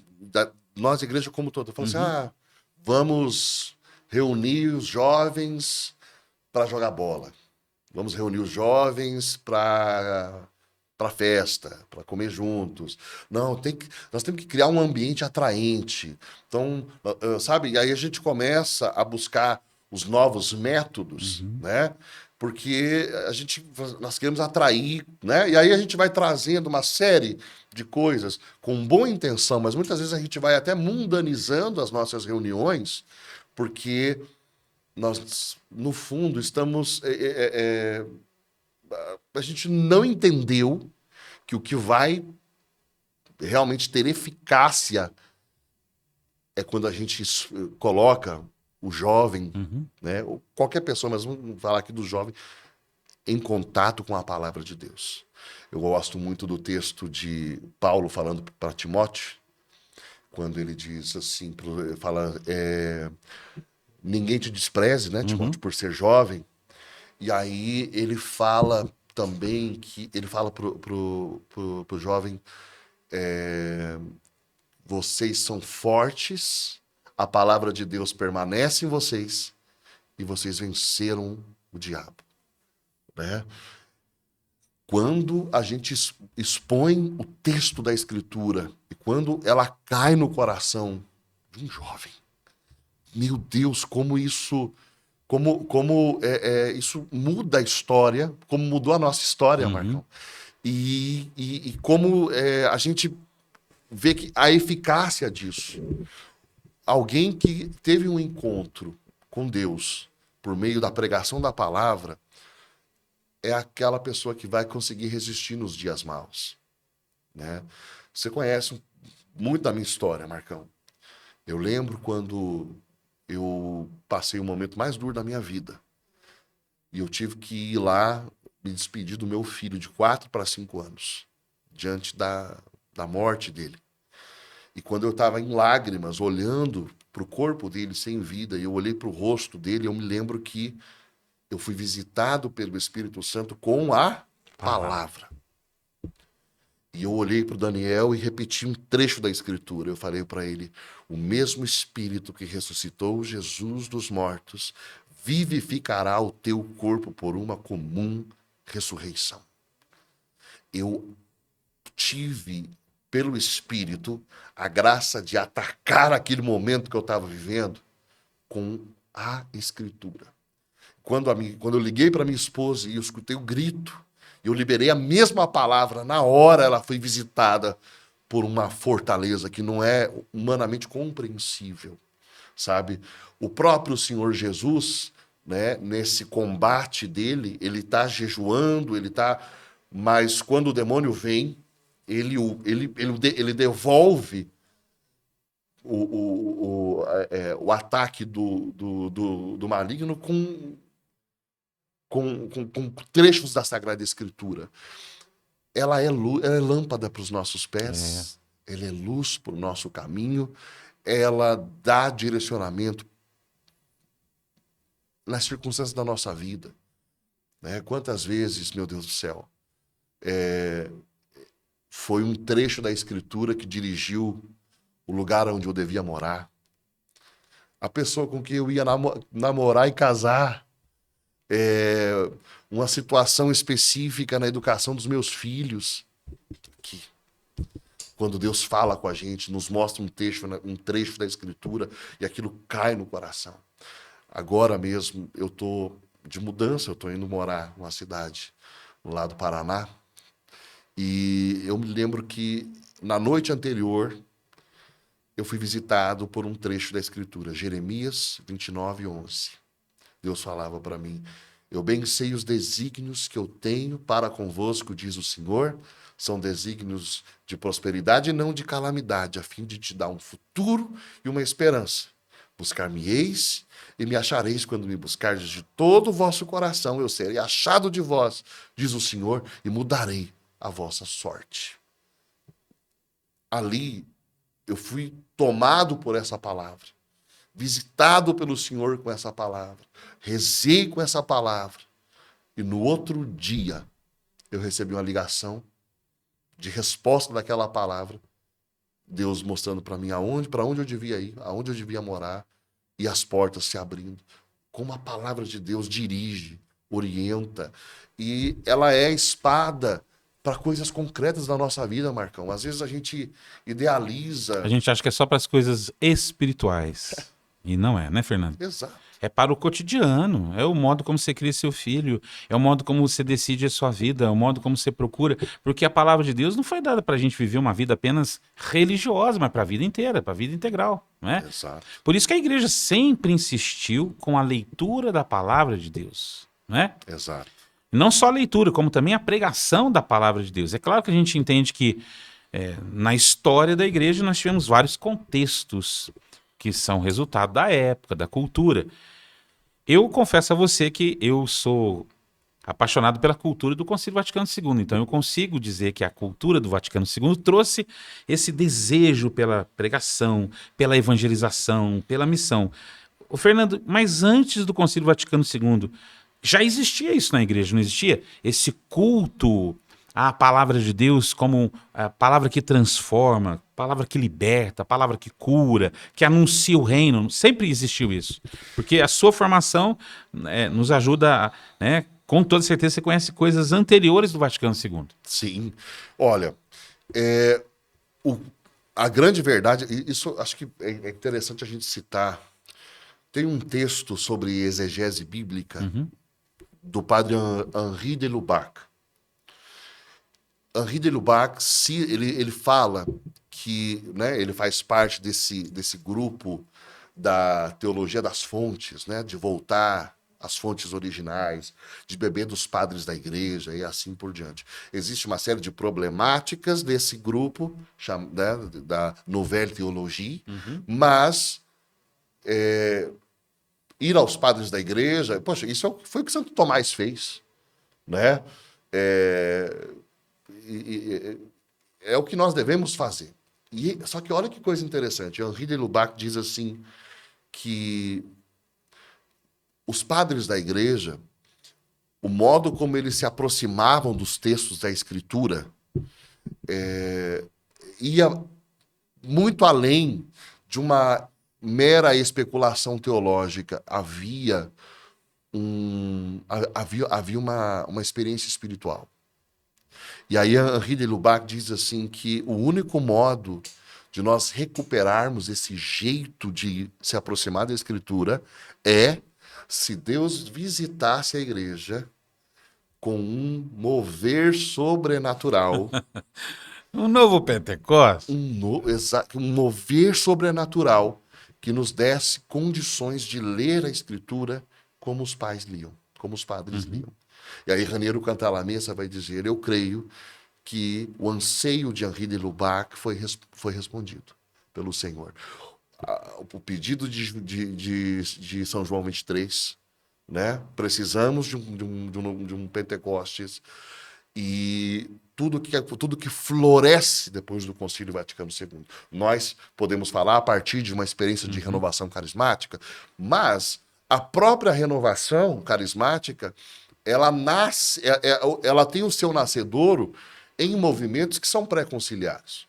Nós, igreja, como um todo. Falando assim, vamos reunir os jovens para jogar bola. Vamos reunir os jovens para festa, para comer juntos. Não, nós temos que criar um ambiente atraente. Então, sabe? E aí a gente começa a buscar os novos métodos, né? Porque nós queremos atrair, né? E aí a gente vai trazendo uma série de coisas com boa intenção, mas muitas vezes a gente vai até mundanizando as nossas reuniões, porque nós, no fundo, estamos... a gente não entendeu que o que vai realmente ter eficácia é quando a gente coloca o jovem, né, ou qualquer pessoa, mas vamos falar aqui do jovem, em contato com a palavra de Deus. Eu gosto muito do texto de Paulo falando para Timóteo, quando ele diz assim, fala, ninguém te despreze, né, Timóteo, por ser jovem. E aí ele fala também que ele fala pro jovem, vocês são fortes, a palavra de Deus permanece em vocês e vocês venceram o diabo, né? Quando a gente expõe o texto da Escritura e quando ela cai no coração de um jovem, meu Deus, como isso, isso muda a história, como mudou a nossa história, Marcão. E como a gente vê que a eficácia disso. Alguém que teve um encontro com Deus por meio da pregação da palavra é aquela pessoa que vai conseguir resistir nos dias maus, né? Você conhece muito da minha história, Marcão. Eu lembro quando eu passei o momento mais duro da minha vida e eu tive que ir lá me despedir do meu filho de 4 para 5 anos, diante da morte dele. E quando eu estava em lágrimas, olhando para o corpo dele sem vida, e eu olhei para o rosto dele, eu me lembro que eu fui visitado pelo Espírito Santo com a palavra. E eu olhei para o Daniel e repeti um trecho da Escritura. Eu falei para ele, o mesmo Espírito que ressuscitou Jesus dos mortos vivificará o teu corpo por uma comum ressurreição. Eu tive, pelo Espírito, a graça de atacar aquele momento que eu estava vivendo com a Escritura. Quando eu liguei para minha esposa e eu escutei o grito, eu liberei a mesma palavra, na hora ela foi visitada por uma fortaleza que não é humanamente compreensível, sabe? O próprio Senhor Jesus, né, nesse combate dele, ele está jejuando, mas quando o demônio vem, ele devolve o ataque do maligno com trechos da Sagrada Escritura. Ela é lâmpada para os nossos pés, ela é luz para o nosso caminho, ela dá direcionamento nas circunstâncias da nossa vida, né? Quantas vezes, meu Deus do céu, foi um trecho da Escritura que dirigiu o lugar onde eu devia morar, a pessoa com quem eu ia namorar e casar, uma situação específica na educação dos meus filhos. Aqui. Quando Deus fala com a gente, nos mostra um trecho da Escritura e aquilo cai no coração. Agora mesmo eu estou de mudança, eu estou indo morar numa cidade no lado do Paraná e eu me lembro que na noite anterior eu fui visitado por um trecho da Escritura, Jeremias 29:11. Deus falava para mim, eu bem sei os desígnios que eu tenho para convosco, diz o Senhor, são desígnios de prosperidade e não de calamidade, a fim de te dar um futuro e uma esperança. Buscar-me-eis e me achareis quando me buscardes de todo o vosso coração, eu serei achado de vós, diz o Senhor, e mudarei a vossa sorte. Ali eu fui tomado por essa palavra, visitado pelo Senhor com essa palavra, rezei com essa palavra, e no outro dia eu recebi uma ligação de resposta daquela palavra, Deus mostrando para mim para onde eu devia ir, aonde eu devia morar, e as portas se abrindo. Como a palavra de Deus dirige, orienta, e ela é espada para coisas concretas da nossa vida, Marcão. Às vezes a gente idealiza... A gente acha que é só para as coisas espirituais. E não é, né, Fernando? Exato. É para o cotidiano, é o modo como você cria seu filho, é o modo como você decide a sua vida, é o modo como você procura, porque a palavra de Deus não foi dada para a gente viver uma vida apenas religiosa, mas para a vida inteira, para a vida integral, não é? Exato. Por isso que a igreja sempre insistiu com a leitura da palavra de Deus, não é? Exato. Não só a leitura, como também a pregação da palavra de Deus. É claro que a gente entende que na história da igreja nós tivemos vários contextos que são resultado da época, da cultura. Eu confesso a você que eu sou apaixonado pela cultura do Concílio Vaticano II. Então eu consigo dizer que a cultura do Vaticano II trouxe esse desejo pela pregação, pela evangelização, pela missão. O Fernando, mas antes do Concílio Vaticano II, já existia isso na igreja, não existia? Esse culto à palavra de Deus como a palavra que transforma, palavra que liberta, palavra que cura, que anuncia o reino. Sempre existiu isso. Porque a sua formação nos ajuda, né? Com toda certeza você conhece coisas anteriores do Vaticano II. Sim. Olha, a grande verdade, e isso acho que é interessante a gente citar. Tem um texto sobre exegese bíblica do padre Henri de Lubac. Henri de Lubac, ele fala que, né, ele faz parte desse grupo da teologia das fontes, né, de voltar às fontes originais, de beber dos padres da igreja e assim por diante. Existe uma série de problemáticas desse grupo, né, da Nouvelle Théologie, mas ir aos padres da igreja, poxa, isso foi o que Santo Tomás fez, né? É o que nós devemos fazer. Só que olha que coisa interessante. Henri de Lubac diz assim que os padres da igreja, o modo como eles se aproximavam dos textos da Escritura ia muito além de uma mera especulação teológica. Havia uma experiência espiritual. E aí Henri de Lubac diz assim que o único modo de nós recuperarmos esse jeito de se aproximar da Escritura é se Deus visitasse a igreja com um mover sobrenatural. Um novo Pentecostes. Um mover sobrenatural que nos desse condições de ler a Escritura como os pais liam, como os padres liam. E aí Raniero Cantalamessa vai dizer, eu creio que o anseio de Henri de Lubac foi respondido pelo Senhor. O pedido de São João 23, né? Precisamos de um Pentecostes, e tudo que floresce depois do Concílio Vaticano II. Nós podemos falar a partir de uma experiência de renovação carismática, mas a própria renovação carismática, ela nasce, ela tem o seu nascedouro em movimentos que são pré-conciliares.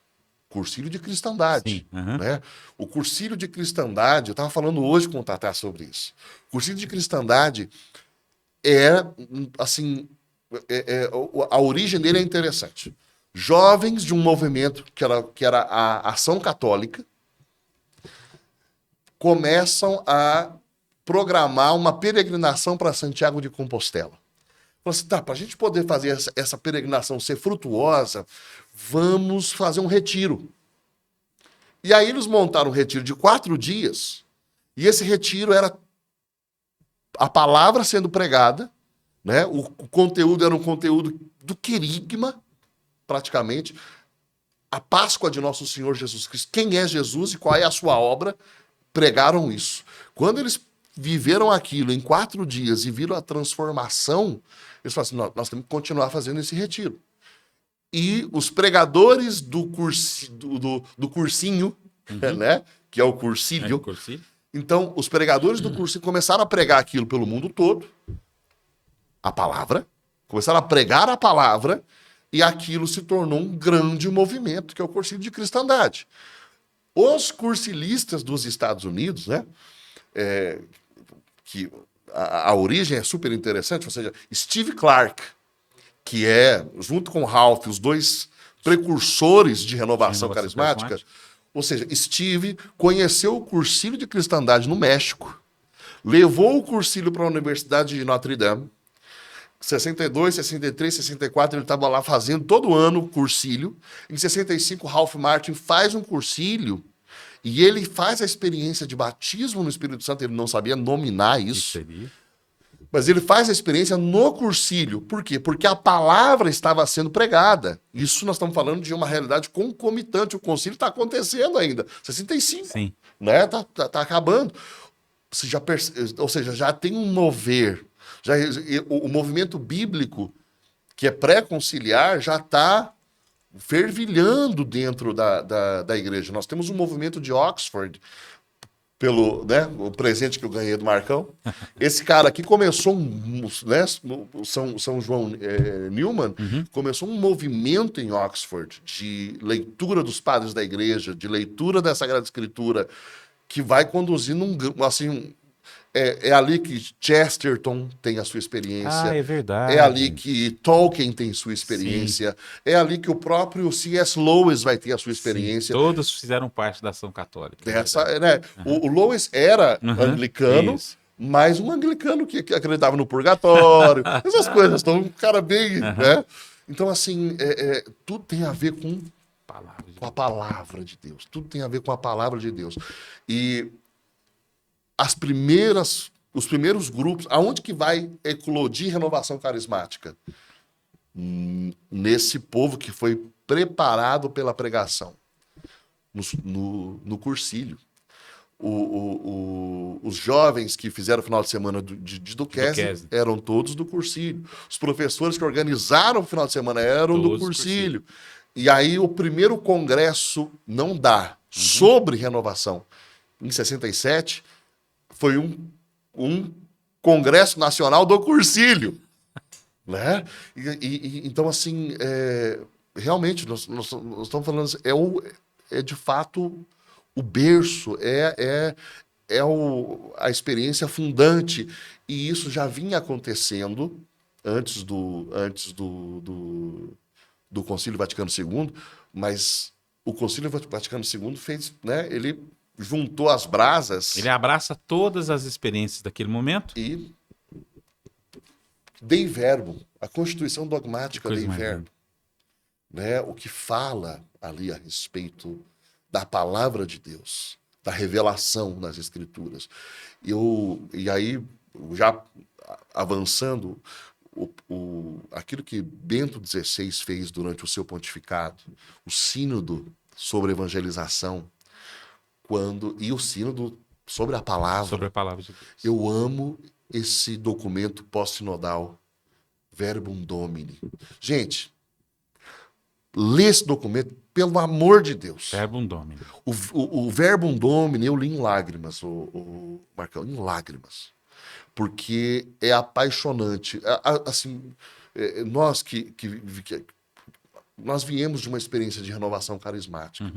Cursilho de cristandade. Né? O cursilho de cristandade, eu estava falando hoje com o Tatá sobre isso. O cursilho de cristandade a origem dele é interessante. Jovens de um movimento que era a Ação Católica começam a programar uma peregrinação para Santiago de Compostela. Assim, para a gente poder fazer essa peregrinação ser frutuosa, vamos fazer um retiro. E aí eles montaram um retiro de 4 dias, e esse retiro era a palavra sendo pregada, né? O conteúdo era um conteúdo do querigma, praticamente. A Páscoa de Nosso Senhor Jesus Cristo. Quem é Jesus e qual é a sua obra? Pregaram isso. Quando eles viveram aquilo em 4 dias e viram a transformação, eles falaram assim, nós temos que continuar fazendo esse retiro. E os pregadores do cursinho, né? Que é o cursilho. Então, os pregadores do cursinho começaram a pregar aquilo pelo mundo todo, a palavra, começaram a pregar a palavra, e aquilo se tornou um grande movimento, que é o cursilho de cristandade. Os cursilistas dos Estados Unidos, né? Que a origem é super interessante, ou seja, Steve Clark, que é, junto com Ralph, os dois precursores de renovação carismática. Ou seja, Steve conheceu o cursilho de cristandade no México, levou o cursilho para a Universidade de Notre Dame. 62, 63, 64, ele estava lá fazendo todo ano o cursilho. Em 65, Ralph Martin faz um cursilho e ele faz a experiência de batismo no Espírito Santo. Ele não sabia nominar isso. Mas ele faz a experiência no cursilho. Por quê? Porque a palavra estava sendo pregada. Isso nós estamos falando de uma realidade concomitante. O concílio está acontecendo ainda. 65. Sim. Né? Tá acabando. Ou seja, já tem um mover O movimento bíblico, que é pré-conciliar, já está fervilhando dentro da igreja. Nós temos um movimento de Oxford, pelo, né, o presente que eu ganhei do Marcão. Esse cara aqui começou, né, São João Newman, começou um movimento em Oxford de leitura dos padres da igreja, de leitura da Sagrada Escritura, que vai conduzindo assim, é ali que Chesterton tem a sua experiência. Ah, é verdade. É ali que Tolkien tem sua experiência. Sim. É ali que o próprio C.S. Lewis vai ter a sua experiência. Sim, todos fizeram parte da ação católica. Né? O Lewis era anglicano, mas um anglicano que acreditava no purgatório, essas coisas. Então, um cara bem... Né? Então, assim, tudo tem a ver com a palavra de Deus. Tudo tem a ver com a palavra de Deus. E os primeiros grupos, aonde que vai eclodir renovação carismática? Nesse povo que foi preparado pela pregação, no cursilho. Os jovens que fizeram o final de semana de Duquesne eram todos do cursilho. Os professores que organizaram o final de semana eram todos do cursilho. E aí o primeiro congresso não dá sobre renovação, em 67, foi um congresso nacional do cursilho, né? Então, assim, realmente, nós estamos falando assim, é de fato o berço, a experiência fundante, e isso já vinha acontecendo antes do Concílio Vaticano II, mas o Concílio Vaticano II fez, né, ele juntou as brasas. Ele abraça todas as experiências daquele momento. E Dei Verbum, a Constituição Dogmática Dei Verbum. Né? O que fala ali a respeito da palavra de Deus, da revelação nas Escrituras. E aí, já avançando, aquilo que Bento XVI fez durante o seu pontificado, o sínodo sobre evangelização, e o sínodo sobre a palavra. Sobre a palavra de Deus. Eu amo esse documento pós-sinodal, Verbum Domini. Gente, lê esse documento, pelo amor de Deus. Verbum Domini. O Verbum Domini eu li em lágrimas, o Marcão, em lágrimas. Porque é apaixonante. Assim, nós nós viemos de uma experiência de renovação carismática.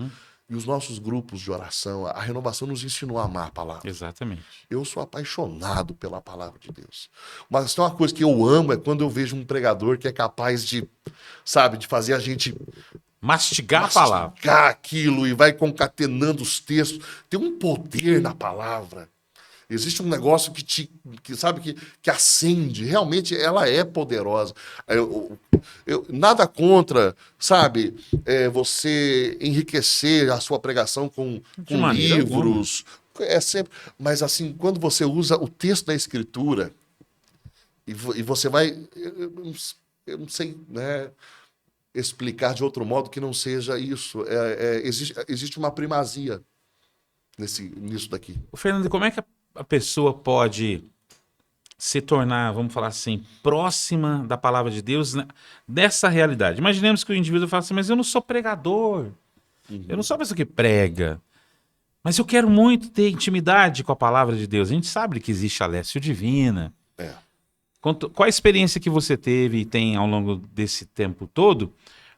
E os nossos grupos de oração, a renovação nos ensinou a amar a palavra. Exatamente. Eu sou apaixonado pela palavra de Deus. Mas tem uma coisa que eu amo, é quando eu vejo um pregador que é capaz de, sabe, de fazer a gente mastigar a palavra. Aquilo e vai concatenando os textos. Tem um poder na palavra. Existe um negócio que acende. Realmente, ela é poderosa. Nada contra, sabe, você enriquecer a sua pregação com livros. Sempre, mas, assim, quando você usa o texto da Escritura e você vai... Eu não sei, né, explicar de outro modo que não seja isso. Existe uma primazia nisso daqui. Fernando, como é que a pessoa pode se tornar, vamos falar assim, próxima da palavra de Deus, né, dessa realidade? Imaginemos que o indivíduo fala assim, mas eu não sou pregador, eu não sou a pessoa que prega, mas eu quero muito ter intimidade com a palavra de Deus. A gente sabe que existe a Lécio Divina. Qual a experiência que você teve e tem ao longo desse tempo todo?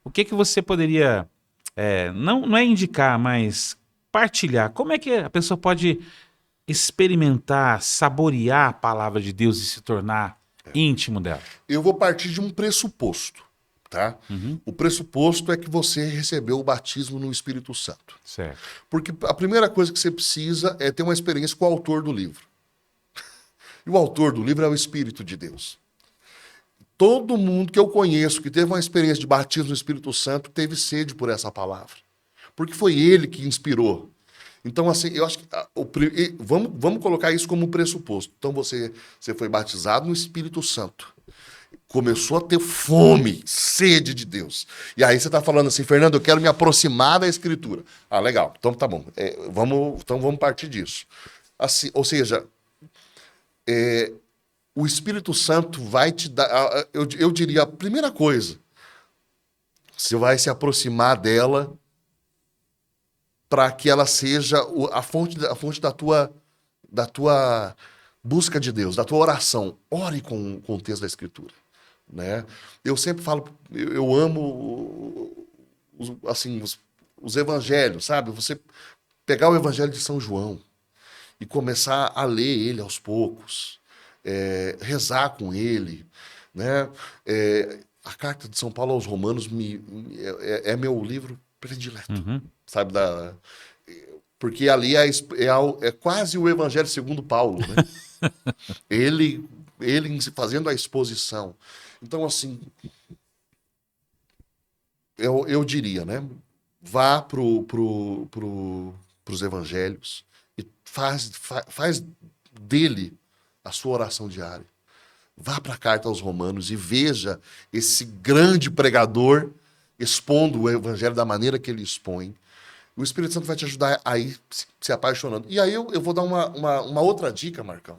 O que você poderia, não é indicar, mas partilhar? Como é que a pessoa pode experimentar, saborear a palavra de Deus e se tornar íntimo dela? Eu vou partir de um pressuposto, tá? O pressuposto é que você recebeu o batismo no Espírito Santo. Certo. Porque a primeira coisa que você precisa é ter uma experiência com o autor do livro. E o autor do livro é o Espírito de Deus. Todo mundo que eu conheço que teve uma experiência de batismo no Espírito Santo teve sede por essa palavra. Porque foi ele que inspirou. Então, assim, eu acho que vamos colocar isso como pressuposto. Então, você foi batizado no Espírito Santo. Começou a ter fome, sede de Deus. E aí você está falando assim, Fernando, eu quero me aproximar da Escritura. Ah, legal. Então, tá bom. Vamos partir disso. Assim, ou seja, o Espírito Santo vai te dar, eu diria, a primeira coisa, você vai se aproximar dela para que ela seja a fonte da tua busca de Deus, da tua oração. Ore com o texto da Escritura, né? Eu sempre falo, eu amo assim, os evangelhos, sabe? Você pegar o Evangelho de São João e começar a ler ele aos poucos, rezar com ele, né? A Carta de São Paulo aos Romanos é meu livro predileto, sabe? Porque ali é quase o Evangelho segundo Paulo, né? ele fazendo a exposição. Então, assim, eu diria, né? Vá pros evangelhos e faz dele a sua oração diária. Vá para a Carta aos Romanos e veja esse grande pregador expondo o evangelho da maneira que ele expõe. O Espírito Santo vai te ajudar a ir se apaixonando. E aí eu vou dar uma outra dica, Marcão.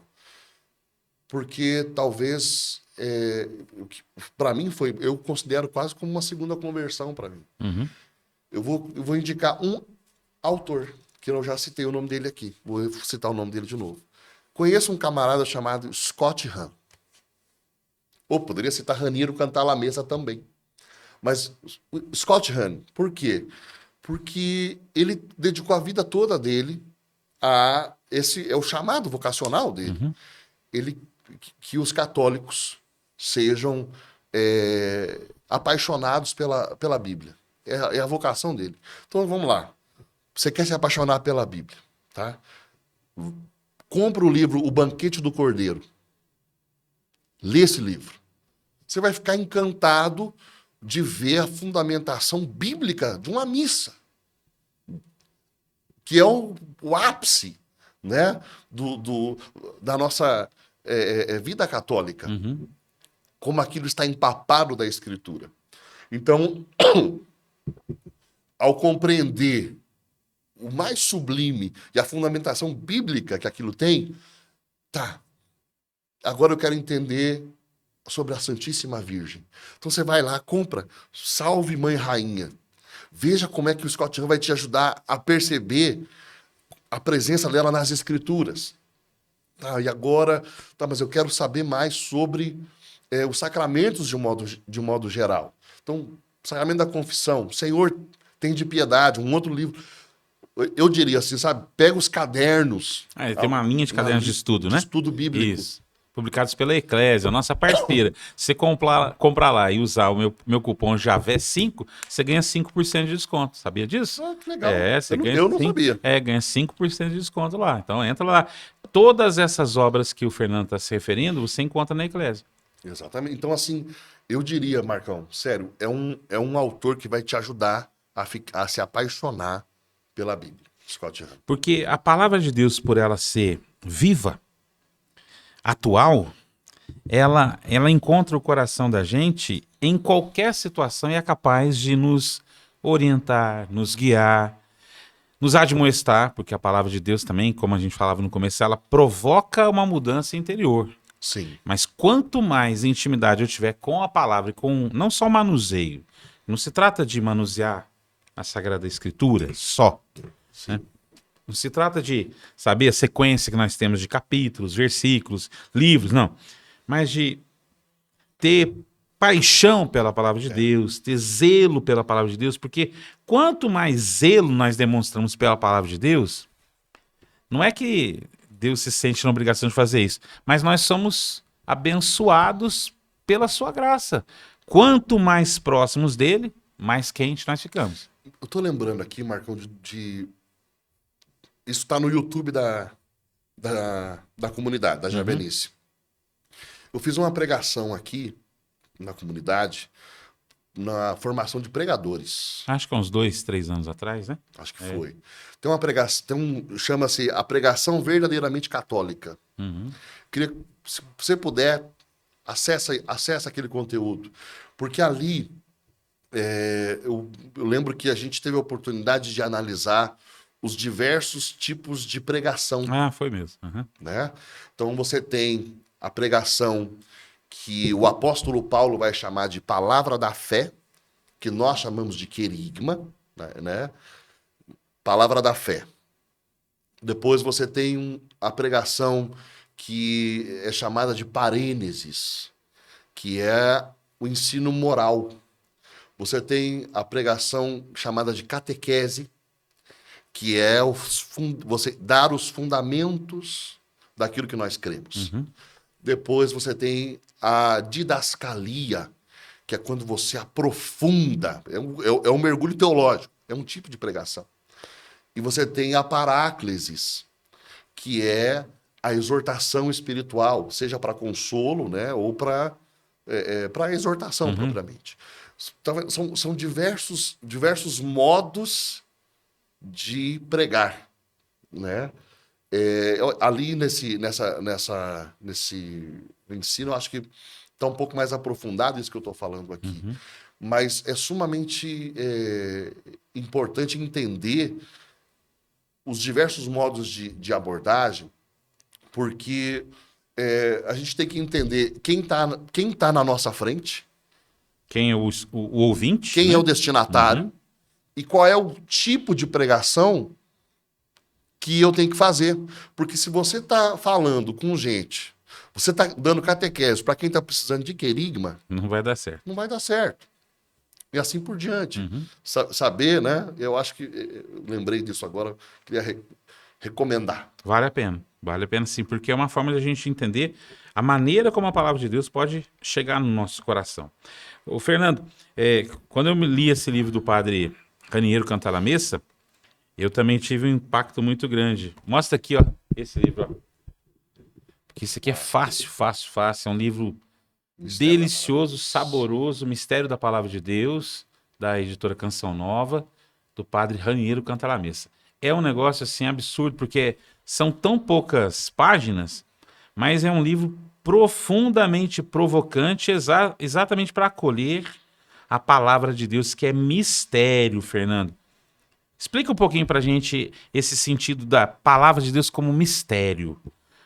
Porque talvez, para mim, eu considero quase como uma segunda conversão para mim. Eu vou indicar um autor, que eu já citei o nome dele aqui. Vou citar o nome dele de novo. Conheço um camarada chamado Scott Hahn. Ou poderia citar Raniero Cantalamessa também. Mas Scott Hahn, por quê? Porque ele dedicou a vida toda dele a esse, é o chamado vocacional dele. Que os católicos sejam apaixonados pela Bíblia. É a vocação dele. Então vamos lá. Você quer se apaixonar pela Bíblia, tá? Compra o livro O Banquete do Cordeiro. Lê esse livro. Você vai ficar encantado de ver a fundamentação bíblica de uma missa, que é o ápice, né, da nossa vida católica. Como aquilo está empapado da Escritura. Então, ao compreender o mais sublime e a fundamentação bíblica que aquilo tem, tá, agora eu quero entender sobre a Santíssima Virgem. Então você vai lá, compra Salve Mãe Rainha. Veja como é que o Scott Hahn vai te ajudar a perceber a presença dela nas Escrituras. Tá, e agora, mas eu quero saber mais sobre os sacramentos de um modo geral. Então, sacramento da confissão, Senhor, tem de piedade, um outro livro. Eu diria assim, sabe? Pega os cadernos. Tem uma linha de cadernos de estudo, né? De estudo bíblico. Isso. Publicados pela Eclésia, nossa parceira. Se você comprar lá e usar o meu cupom JAVÉ5, você ganha 5% de desconto. Sabia disso? Que legal. Eu não sabia. Ganha 5% de desconto lá. Então entra lá. Todas essas obras que o Fernando está se referindo, você encontra na Eclésia. Exatamente. Então, assim, eu diria, Marcão, sério, é um autor que vai te ajudar a se apaixonar pela Bíblia, Scott Hahn. Porque a palavra de Deus, por ela ser viva, atual, ela encontra o coração da gente em qualquer situação e é capaz de nos orientar, nos guiar, nos admoestar, porque a palavra de Deus também, como a gente falava no começo, ela provoca uma mudança interior. Sim. Mas quanto mais intimidade eu tiver com a palavra e com não só manuseio, não se trata de manusear a Sagrada Escritura só, né? Não se trata de saber a sequência que nós temos de capítulos, versículos, livros, não. Mas de ter paixão pela palavra de Deus, ter zelo pela palavra de Deus, porque quanto mais zelo nós demonstramos pela palavra de Deus, não é que Deus se sente na obrigação de fazer isso, mas nós somos abençoados pela sua graça. Quanto mais próximos dele, mais quente nós ficamos. Eu tô lembrando aqui, Marcão, isso está no YouTube da comunidade, da Javenice. Eu fiz uma pregação aqui na comunidade, na formação de pregadores. Acho que há uns 2, 3 anos atrás, né? Acho que foi. Tem uma pregação, chama-se A Pregação Verdadeiramente Católica. Queria, se você puder, acessa aquele conteúdo. Porque ali, eu lembro que a gente teve a oportunidade de analisar os diversos tipos de pregação. Foi mesmo. Né? Então você tem a pregação que o apóstolo Paulo vai chamar de palavra da fé, que nós chamamos de querigma, né? Palavra da fé. Depois você tem a pregação que é chamada de parênesis, que é o ensino moral. Você tem a pregação chamada de catequese, que é você dar os fundamentos daquilo que nós cremos. Uhum. Depois você tem a didascalia, que é quando você aprofunda, é um mergulho teológico, é um tipo de pregação. E você tem a paráclesis, que é a exortação espiritual, seja para consolo, né, ou para exortação propriamente. Então, são diversos modos de pregar, né? Ali nesse ensino, eu acho que está um pouco mais aprofundado isso que eu estou falando aqui. Uhum. Mas é sumamente importante entender os diversos modos de abordagem, porque a gente tem que entender quem tá na nossa frente, Quem é o ouvinte? quem né? é o destinatário, e qual é o tipo de pregação que eu tenho que fazer. Porque se você está falando com gente, você está dando catequese para quem está precisando de querigma, Não vai dar certo. não vai dar certo. E assim por diante. Uhum. Saber, né? Eu acho que... Eu lembrei disso agora, queria recomendar. Vale a pena sim, porque é uma forma de a gente entender a maneira como a palavra de Deus pode chegar no nosso coração. Ô, Fernando, quando eu li esse livro do padre Raniero Cantalamessa, eu também tive um impacto muito grande. Mostra aqui, ó, esse livro, ó. Porque isso aqui é fácil. É um livro delicioso, saboroso, Mistério da Palavra de Deus, da editora Canção Nova, do padre Raniero Cantalamessa. É um negócio assim absurdo, porque são tão poucas páginas, mas é um livro profundamente provocante, exatamente para acolher a palavra de Deus, que é mistério, Fernando. Explica um pouquinho para a gente esse sentido da palavra de Deus como mistério.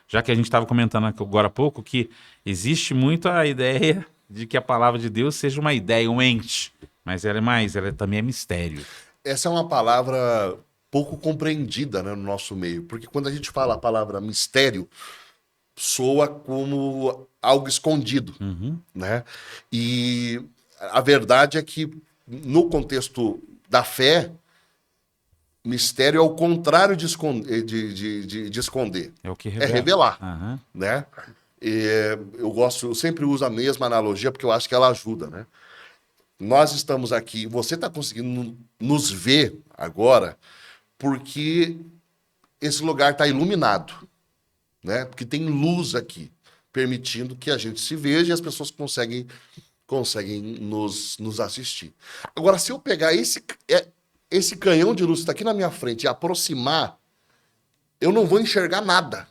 Já que a gente estava comentando agora há pouco que existe muito a ideia de que a palavra de Deus seja uma ideia, um ente. Mas ela também é mistério. Essa é uma palavra pouco compreendida, né, no nosso meio. Porque quando a gente fala a palavra mistério, soa como algo escondido, né? E a verdade é que, no contexto da fé, mistério é o contrário de esconder. É o que É revela. revelar, Aham. né? Eu sempre uso a mesma analogia porque eu acho que ela ajuda, né? Nós estamos aqui, você está conseguindo nos ver agora porque esse lugar está iluminado, né? Porque tem luz aqui, permitindo que a gente se veja e as pessoas conseguem nos assistir. Agora, se eu pegar esse canhão de luz que está aqui na minha frente e aproximar, eu não vou enxergar nada.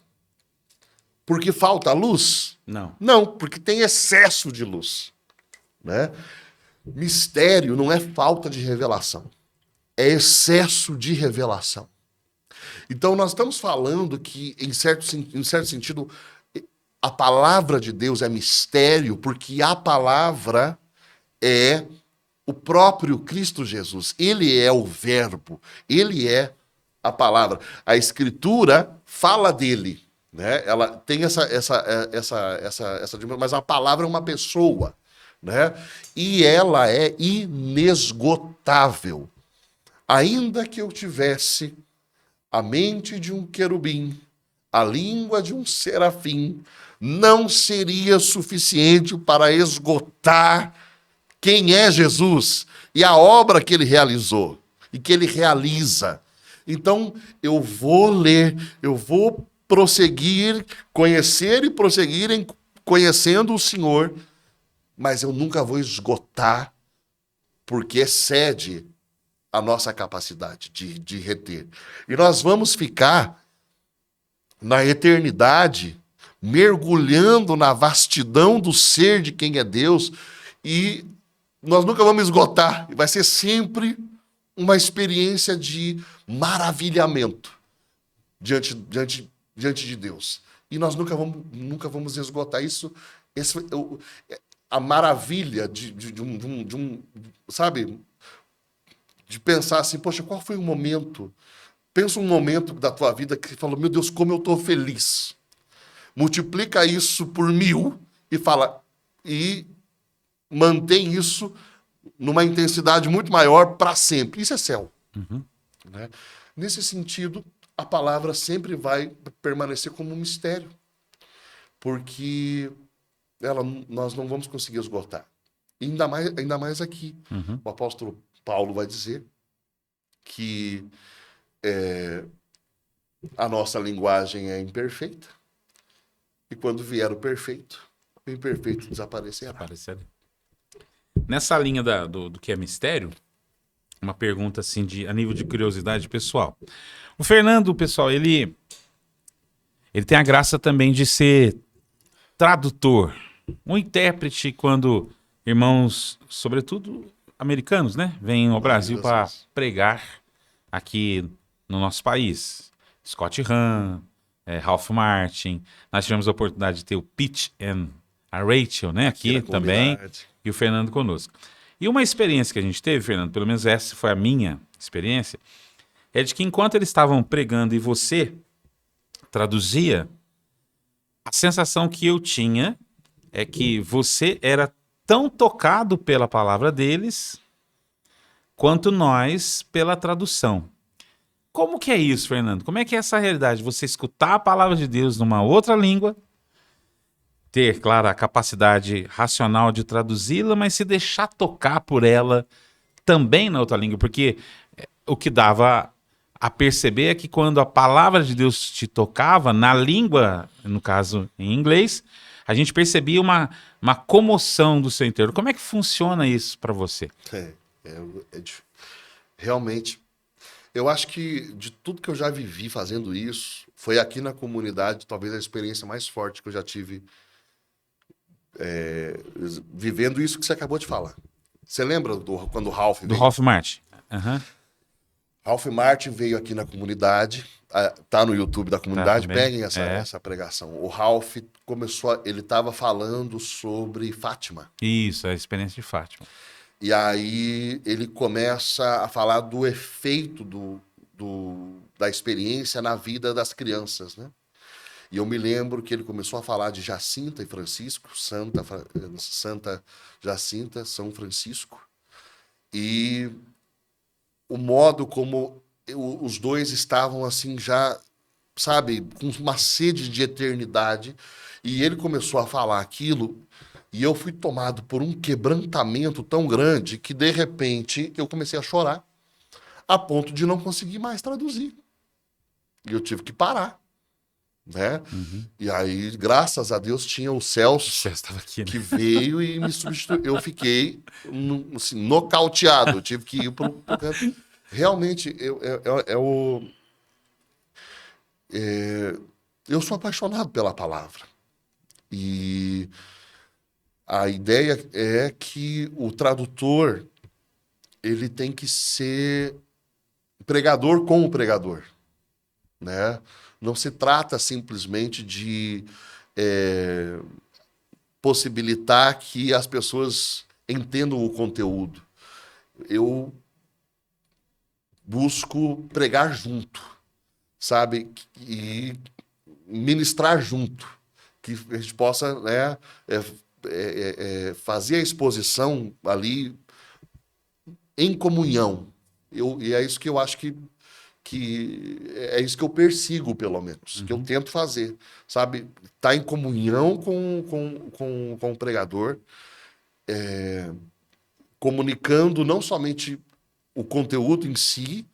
Porque falta luz? Não. Não, porque tem excesso de luz, né? Mistério não é falta de revelação, é excesso de revelação. Então, nós estamos falando que, em certo sentido, a palavra de Deus é mistério, porque a palavra é o próprio Cristo Jesus. Ele é o verbo, ele é a palavra. A Escritura fala dele, né? Ela tem mas a palavra é uma pessoa, né? E ela é inesgotável. Ainda que eu tivesse a mente de um querubim, a língua de um serafim, não seria suficiente para esgotar quem é Jesus e a obra que ele realizou e que ele realiza. Então, eu vou ler, eu vou prosseguir, conhecer e prosseguir conhecendo o Senhor, mas eu nunca vou esgotar, porque excede a nossa capacidade de reter. E nós vamos ficar na eternidade, mergulhando na vastidão do ser de quem é Deus, e nós nunca vamos esgotar. Vai ser sempre uma experiência de maravilhamento diante de Deus. e nós nunca vamos esgotar isso. A maravilha sabe, de pensar assim, poxa, qual foi o momento? Pensa um momento da tua vida que você falou, meu Deus, como eu estou feliz. Multiplica isso por 1000 e mantém isso numa intensidade muito maior para sempre. Isso é céu. Né? Nesse sentido, a palavra sempre vai permanecer como um mistério, porque nós não vamos conseguir esgotar. Ainda mais aqui. O apóstolo Paulo vai dizer que a nossa linguagem é imperfeita, e quando vier o perfeito, o imperfeito desaparecerá. Nessa linha do que é mistério, uma pergunta assim a nível de curiosidade pessoal. O Fernando, pessoal, ele tem a graça também de ser tradutor, um intérprete quando irmãos, sobretudo americanos, né, vêm ao Brasil para pregar aqui no nosso país. Scott Hahn, Ralph Martin, nós tivemos a oportunidade de ter o Pete e a Rachel, né, aqui também, e o Fernando conosco. E uma experiência que a gente teve, Fernando, pelo menos essa foi a minha experiência, é de que enquanto eles estavam pregando e você traduzia, a sensação que eu tinha é que você era tão tocado pela palavra deles quanto nós pela tradução. Como que é isso, Fernando? Como é que é essa realidade? Você escutar a palavra de Deus numa outra língua, ter, claro, a capacidade racional de traduzi-la, mas se deixar tocar por ela também na outra língua, porque o que dava a perceber é que quando a palavra de Deus te tocava na língua, no caso em inglês, a gente percebia uma comoção do seu interior. Como é que funciona isso para você? Realmente, eu acho que de tudo que eu já vivi fazendo isso, foi aqui na comunidade, talvez a experiência mais forte que eu já tive vivendo isso que você acabou de falar. Você lembra quando o Ralph veio? Do Ralph Martin. Ralph Martin veio aqui na comunidade, tá no YouTube da comunidade, peguem essa pregação. O Ralph ele estava falando sobre Fátima. Isso, a experiência de Fátima. E aí ele começa a falar do efeito da experiência na vida das crianças, né? E eu me lembro que ele começou a falar de Jacinta e Francisco, Santa Jacinta, São Francisco, e o modo como os dois estavam assim já, sabe, com uma sede de eternidade, e ele começou a falar aquilo, e eu fui tomado por um quebrantamento tão grande que, de repente, eu comecei a chorar, a ponto de não conseguir mais traduzir. E eu tive que parar. Né? E aí, graças a Deus, tinha o Celso aqui, né? Que veio e me substituiu. Eu fiquei assim, nocauteado. Eu tive que ir pro canto. Realmente, eu sou apaixonado pela palavra. E a ideia é que o tradutor ele tem que ser pregador com o pregador, né? Não se trata simplesmente de possibilitar que as pessoas entendam o conteúdo. Eu busco pregar junto, sabe? E ministrar junto. Que a gente possa, né, fazer a exposição ali em comunhão. E é isso que eu acho que é isso que eu persigo, pelo menos, que eu tento fazer, sabe? Tá em comunhão com o pregador, comunicando não somente o conteúdo em si,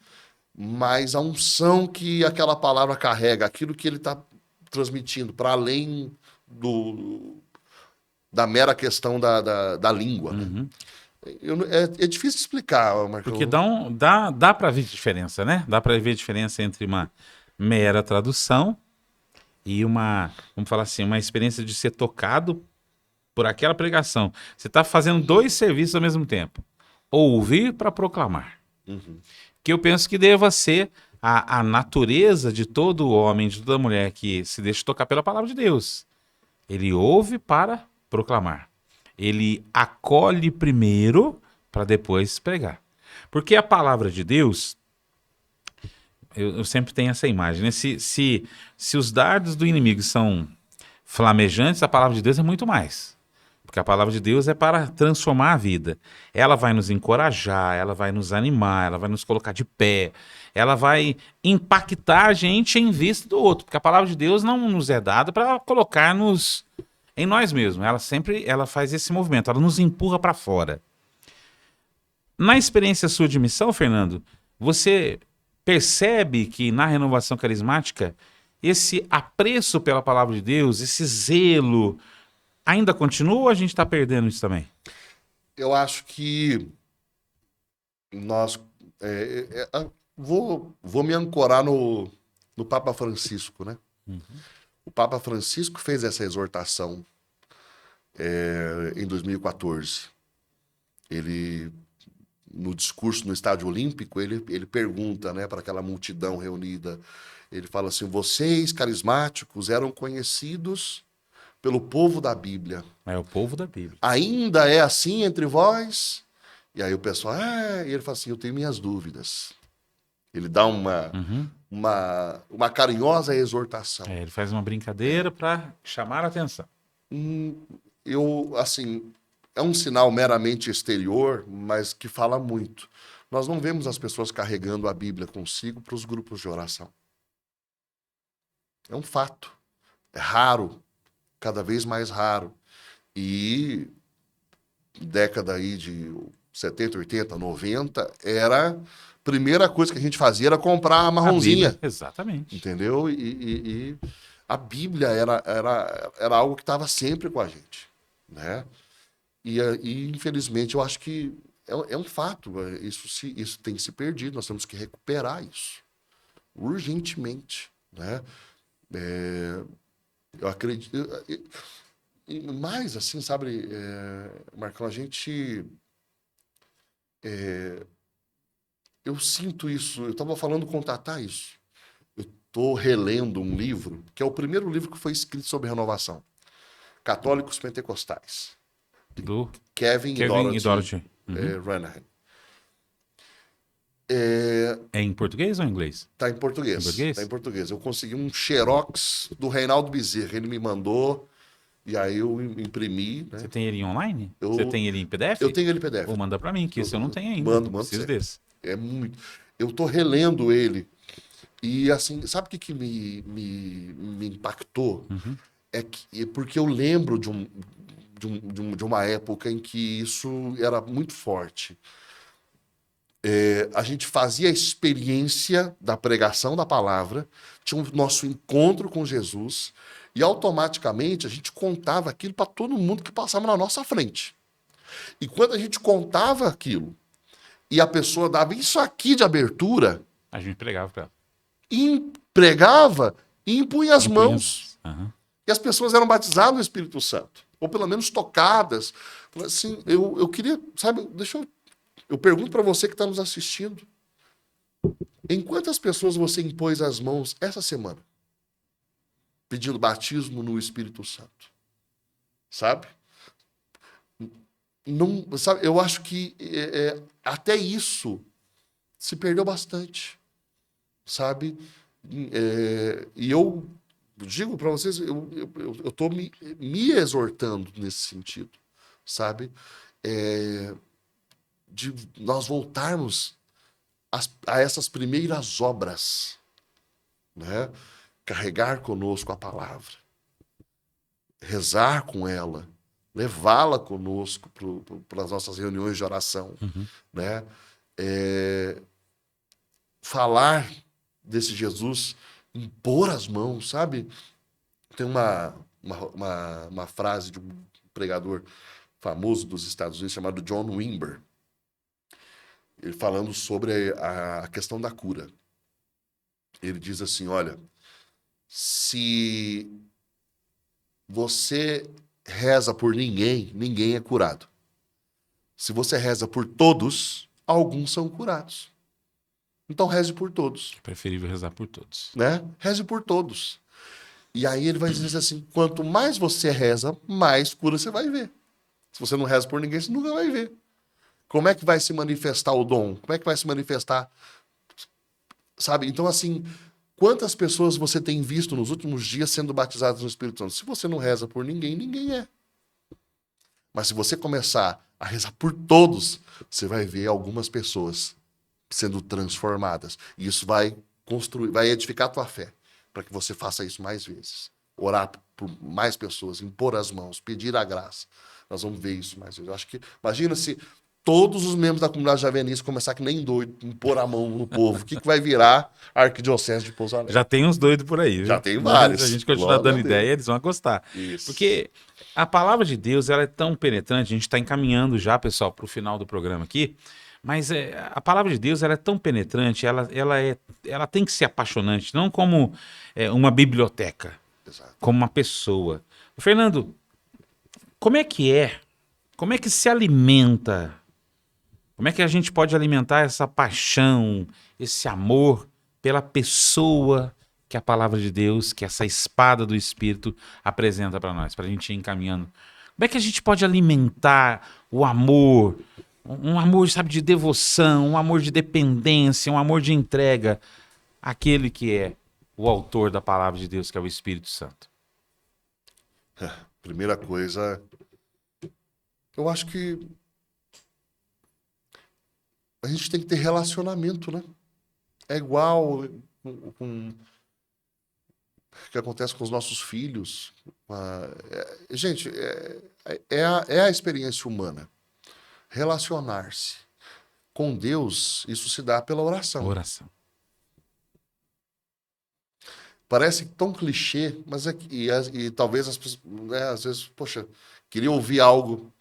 mas a unção que aquela palavra carrega, aquilo que ele está transmitindo, para além da mera questão da língua, né? É difícil explicar, Marcão. Porque dá para ver diferença, né? Dá para ver a diferença entre uma mera tradução e vamos falar assim, uma experiência de ser tocado por aquela pregação. Você está fazendo 2 serviços ao mesmo tempo. Ouvir para proclamar. Que eu penso que deva ser a natureza de todo homem, de toda mulher que se deixa tocar pela palavra de Deus. Ele ouve para proclamar. Ele acolhe primeiro para depois pregar. Porque a palavra de Deus, eu sempre tenho essa imagem, né? Se os dardos do inimigo são flamejantes, a palavra de Deus é muito mais. Porque a palavra de Deus é para transformar a vida. Ela vai nos encorajar, ela vai nos animar, ela vai nos colocar de pé, ela vai impactar a gente em vista do outro. Porque a palavra de Deus não nos é dada para colocar-nos em nós mesmos. Ela faz esse movimento, ela nos empurra para fora. Na experiência sua de missão, Fernando, você percebe que na renovação carismática esse apreço pela palavra de Deus, esse zelo, ainda continua ou a gente está perdendo isso também? Eu acho que nós... vou me ancorar no Papa Francisco, né? O Papa Francisco fez essa exortação em 2014. Ele, no discurso no Estádio Olímpico, ele pergunta, né, para aquela multidão reunida, ele fala assim: vocês, carismáticos, eram conhecidos pelo povo da Bíblia. É o povo da Bíblia. Ainda é assim entre vós? E aí o pessoal, e ele fala assim: eu tenho minhas dúvidas. Ele dá uma carinhosa exortação. Ele faz uma brincadeira para chamar a atenção. Assim, é um sinal meramente exterior, mas que fala muito. Nós não vemos as pessoas carregando a Bíblia consigo para os grupos de oração. É um fato. É raro, cada vez mais raro. E década aí de 70, 80, 90, era a primeira coisa que a gente fazia era comprar a marronzinha. Bíblia, exatamente. Entendeu? E a Bíblia era algo que estava sempre com a gente, né? E infelizmente eu acho que é um fato. Isso tem se perdido. Nós temos que recuperar isso urgentemente, né? Eu acredito. Mas, assim, sabe, Marcão, a gente... eu sinto isso. Eu estava falando com o Tatá isso. Eu estou relendo um livro, que é o primeiro livro que foi escrito sobre renovação. Católicos Pentecostais. Do Kevin e Dorothy Ranahan. É em português ou em inglês? Tá em português. Em português? Tá em português. Eu consegui um xerox do Reinaldo Bezerra. Ele me mandou, e aí eu imprimi. Né? Você tem ele online? Você tem ele em PDF? Eu tenho ele em PDF. Vou mandar para mim, que isso eu não tenho ainda. Mando Preciso desse. É muito. Eu tô relendo ele. E assim, sabe o que me impactou? Porque eu lembro de uma época em que isso era muito forte. A gente fazia a experiência da pregação da palavra, tinha o nosso encontro com Jesus, e automaticamente a gente contava aquilo para todo mundo que passava na nossa frente. E quando a gente contava aquilo, e a pessoa dava isso aqui de abertura, a gente pregava para ela. Pregava e impunha as mãos. Uhum. E as pessoas eram batizadas no Espírito Santo, ou pelo menos tocadas. Assim, eu queria, sabe, eu pergunto para você que está nos assistindo, em quantas pessoas você impôs as mãos essa semana? Pedindo batismo no Espírito Santo. Sabe? Não, sabe, eu acho que até isso se perdeu bastante. Sabe? E eu digo para vocês, eu estou me exortando nesse sentido. Sabe? De nós voltarmos a essas primeiras obras, né? Carregar conosco a palavra, rezar com ela, levá-la conosco para as nossas reuniões de oração, né? Falar desse Jesus, impor as mãos, sabe? Tem uma frase de um pregador famoso dos Estados Unidos chamado John Wimber, ele falando sobre a questão da cura. Ele diz assim, olha, se você reza por ninguém, ninguém é curado. Se você reza por todos, alguns são curados. Então reze por todos, É preferível rezar por todos. né? Reze por todos. E aí ele vai dizer assim, quanto mais você reza, mais cura você vai ver. Se você não reza por ninguém, você nunca vai ver. Como é que vai se manifestar o dom? Como é que vai se manifestar, sabe? Então, assim, quantas pessoas você tem visto nos últimos dias sendo batizadas no Espírito Santo? Se você não reza por ninguém, ninguém é. Mas se você começar a rezar por todos, você vai ver algumas pessoas sendo transformadas. E isso vai construir, vai edificar a tua fé, para que você faça isso mais vezes. Orar por mais pessoas, impor as mãos, pedir a graça. Nós vamos ver isso mais vezes. Eu acho que, imagina se todos os membros da comunidade javenice começar que nem doido, impor a mão no povo. O que vai virar a Arquidiocese de Pouso Alegre? Já tem uns doidos por aí, viu? Já tem vários. Se a gente continuar Glória dando a Deus. ideia, eles vão gostar. Isso. Porque a palavra de Deus, ela é tão penetrante, a gente está encaminhando já, pessoal, para o final do programa aqui, mas a palavra de Deus, ela é tão penetrante, ela tem que ser apaixonante, não como uma biblioteca, Exato. como uma pessoa. Fernando, como é que é? Como é que se alimenta? Como é que a gente pode alimentar essa paixão, esse amor pela pessoa que a palavra de Deus, que essa espada do Espírito apresenta para nós, para a gente ir encaminhando? Como é que a gente pode alimentar o amor, um amor, sabe, de devoção, um amor de dependência, um amor de entrega àquele que é o autor da palavra de Deus, que é o Espírito Santo? Primeira coisa, eu acho que a gente tem que ter relacionamento, né? É igual com o que acontece com os nossos filhos. Gente, é a experiência humana. Relacionar-se com Deus, isso se dá pela oração. Oração. Parece tão clichê, mas e talvez as pessoas, né, às vezes, poxa, queria ouvir algo.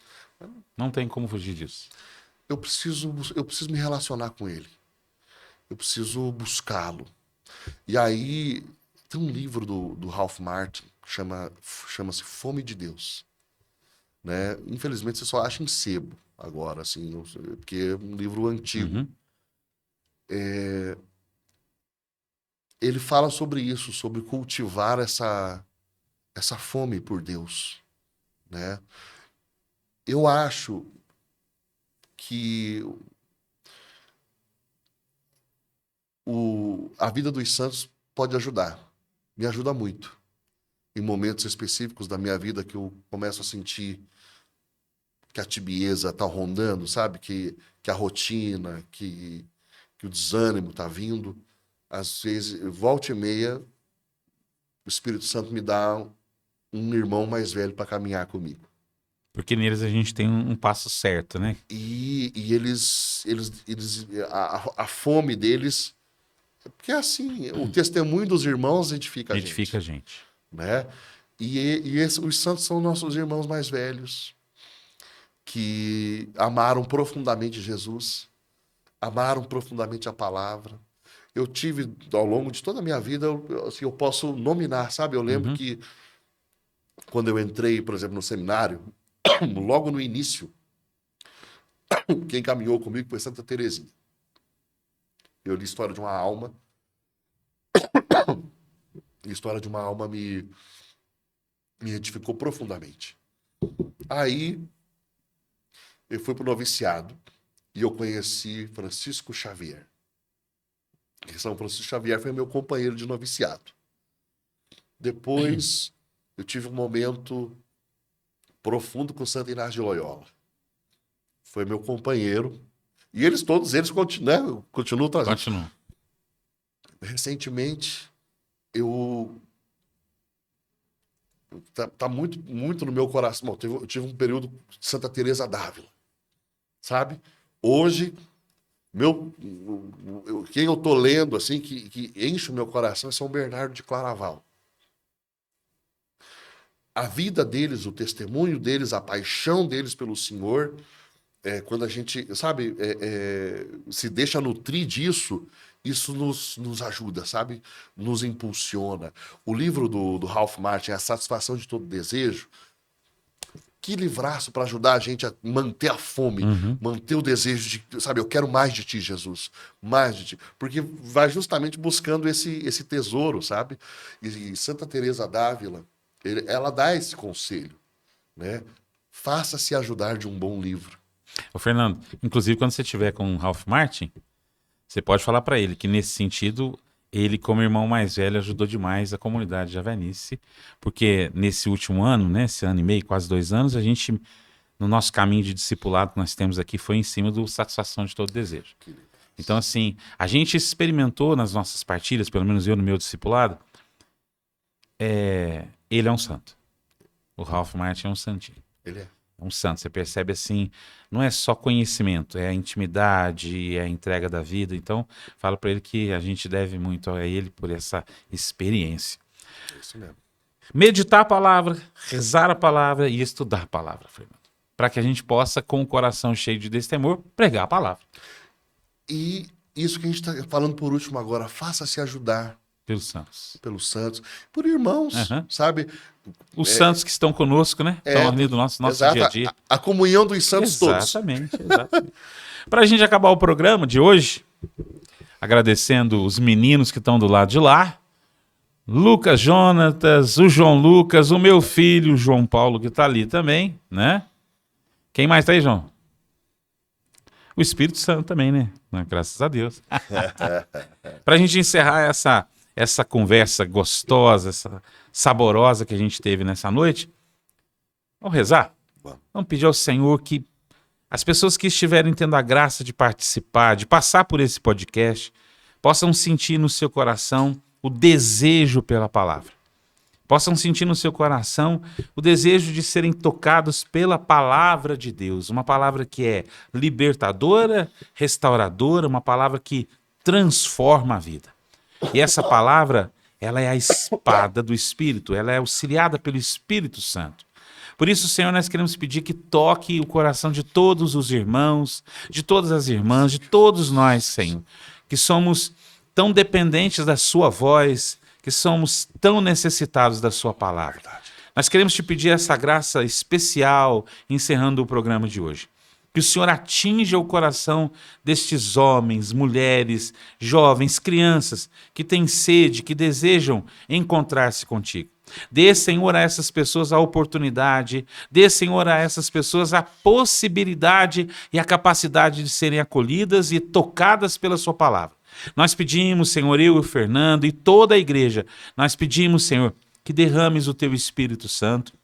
Não tem como fugir disso. Eu preciso me relacionar com ele. Eu preciso buscá-lo. E aí, tem um livro do Ralph Martin, chama-se Fome de Deus. Né? Infelizmente, você só acha em sebo agora, assim, porque é um livro antigo. Uhum. Ele fala sobre isso, sobre cultivar essa fome por Deus. Né? Eu acho que a vida dos santos pode ajudar. Me ajuda muito. Em momentos específicos da minha vida que eu começo a sentir que a tibieza está rondando, sabe? Que a rotina, que o desânimo está vindo. Às vezes, volta e meia, o Espírito Santo me dá um irmão mais velho para caminhar comigo. Porque neles a gente tem um passo certo, né? E eles a fome deles, porque assim, o testemunho dos irmãos edifica a gente. Edifica a gente. Né? Os santos são nossos irmãos mais velhos, que amaram profundamente Jesus, amaram profundamente a palavra. Eu tive, ao longo de toda a minha vida, eu posso nominar, sabe? Eu lembro que quando eu entrei, por exemplo, no seminário, logo no início, quem caminhou comigo foi Santa Teresinha. Eu li a história de uma alma. A história de uma alma me edificou profundamente. Aí, eu fui para o noviciado e eu conheci Francisco Xavier. E São Francisco Xavier foi meu companheiro de noviciado. Depois, eu tive um momento profundo com Santo Inácio de Loyola. Foi meu companheiro. E todos eles continuam trazendo. Continua. Recentemente, tá muito, muito no meu coração. Bom, eu tive um período de Santa Teresa d'Ávila, sabe? Hoje, quem eu tô lendo, assim, que enche o meu coração é São Bernardo de Claraval. A vida deles, o testemunho deles, a paixão deles pelo Senhor, quando a gente, sabe, se deixa nutrir disso, isso nos ajuda, sabe? Nos impulsiona. O livro do Ralph Martin, A Satisfação de Todo Desejo, Que livraço para ajudar a gente a manter a fome, manter o desejo de, sabe, eu quero mais de ti, Jesus, mais de ti. Porque vai justamente buscando esse tesouro, sabe? E Santa Teresa d'Ávila, ela dá esse conselho, né? Faça-se ajudar de um bom livro. Ô, Fernando, inclusive quando você estiver com o Ralph Martin, você pode falar para ele que nesse sentido, ele como irmão mais velho ajudou demais a comunidade de Javenice, porque nesse último ano, né, esse ano e meio, quase 2 anos, a gente, no nosso caminho de discipulado que nós temos aqui, foi em cima do satisfação de todo desejo. Então, assim, a gente experimentou nas nossas partilhas, pelo menos eu no meu discipulado, ele é um santo. O Ralph Martin é um santinho. Ele é. Um santo, você percebe assim, não é só conhecimento, é a intimidade, é a entrega da vida. Então, falo para ele que a gente deve muito a ele por essa experiência. É isso mesmo. Meditar a palavra, rezar a palavra e estudar a palavra, Fernando. Para que a gente possa, com o coração cheio de destemor, pregar a palavra. E isso que a gente está falando por último agora, faça-se ajudar Pelos santos. pelos santos, por irmãos, sabe? Os santos que estão conosco, né? Estão ali do nosso exato, dia a dia. A comunhão dos santos todos. Exatamente. Para a gente acabar o programa de hoje, agradecendo os meninos que estão do lado de lá, Lucas Jonatas, o João Lucas, o meu filho, o João Paulo, que está ali também, né? Quem mais está aí, João? O Espírito Santo também, né? Graças a Deus. Para a gente encerrar essa conversa gostosa, essa saborosa que a gente teve nessa noite, vamos rezar? Vamos pedir ao Senhor que as pessoas que estiverem tendo a graça de participar, de passar por esse podcast, possam sentir no seu coração o desejo pela palavra. Possam sentir no seu coração o desejo de serem tocados pela palavra de Deus. Uma palavra que é libertadora, restauradora, uma palavra que transforma a vida. E essa palavra, ela é a espada do Espírito, ela é auxiliada pelo Espírito Santo. Por isso, Senhor, nós queremos pedir que toque o coração de todos os irmãos, de todas as irmãs, de todos nós, Senhor, que somos tão dependentes da sua voz, que somos tão necessitados da sua palavra. Nós queremos te pedir essa graça especial, encerrando o programa de hoje. Que o Senhor atinja o coração destes homens, mulheres, jovens, crianças que têm sede, que desejam encontrar-se contigo. Dê, Senhor, a essas pessoas a oportunidade, dê, Senhor, a essas pessoas a possibilidade e a capacidade de serem acolhidas e tocadas pela sua palavra. Nós pedimos, Senhor, eu e o Fernando e toda a igreja, nós pedimos, Senhor, que derrames o teu Espírito Santo,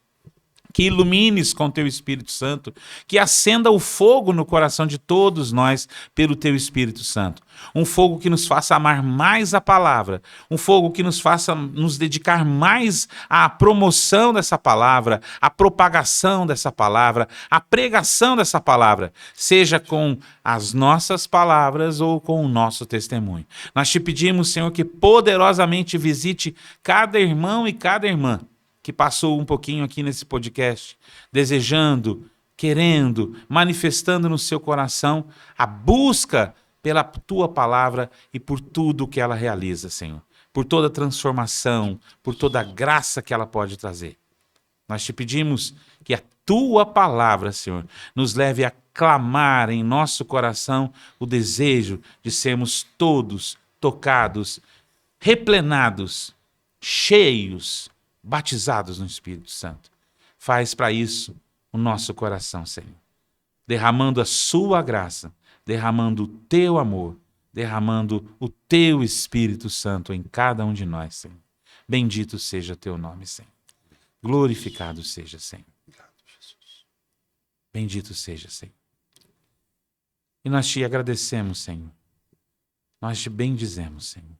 que ilumines com teu Espírito Santo, que acenda o fogo no coração de todos nós pelo teu Espírito Santo. Um fogo que nos faça amar mais a palavra, um fogo que nos faça nos dedicar mais à promoção dessa palavra, à propagação dessa palavra, à pregação dessa palavra, seja com as nossas palavras ou com o nosso testemunho. Nós te pedimos, Senhor, que poderosamente visite cada irmão e cada irmã que passou um pouquinho aqui nesse podcast, desejando, querendo, manifestando no seu coração a busca pela tua palavra e por tudo que ela realiza, Senhor. Por toda transformação, por toda a graça que ela pode trazer. Nós te pedimos que a tua palavra, Senhor, nos leve a clamar em nosso coração o desejo de sermos todos tocados, replenados, cheios, batizados no Espírito Santo. Faz para isso o nosso coração, Senhor. Derramando a sua graça, derramando o teu amor, derramando o teu Espírito Santo em cada um de nós, Senhor. Bendito seja teu nome, Senhor. Glorificado seja, Senhor. Bendito seja, Senhor. E nós te agradecemos, Senhor. Nós te bendizemos, Senhor.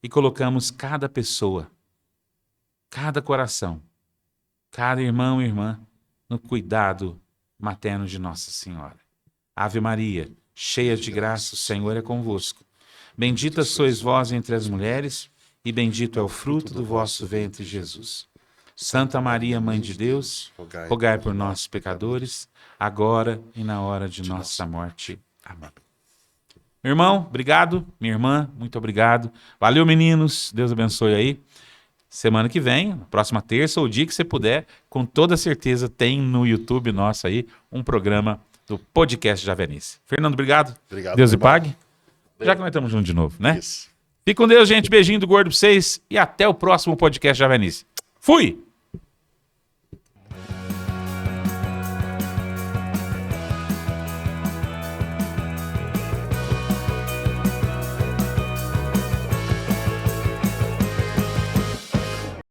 E colocamos cada pessoa, cada coração, cada irmão e irmã no cuidado materno de Nossa Senhora. Ave Maria, cheia de graça, o Senhor é convosco. Bendita sois vós entre as mulheres, e bendito é o fruto do vosso ventre, Jesus. Santa Maria, Mãe de Deus, rogai por nós, pecadores, agora e na hora de nossa morte. Amém. Meu irmão, obrigado. Minha irmã, muito obrigado. Valeu, meninos. Deus abençoe aí. semana que vem, próxima terça ou o dia que você puder, com toda certeza tem no YouTube nosso aí um programa do podcast Javenice. Fernando, obrigado. Obrigado. Deus lhe irmão. pague. Já que nós estamos juntos de novo, né? Isso. Fique com Deus, gente. Beijinho do gordo pra vocês e até o próximo podcast Javenice. Fui!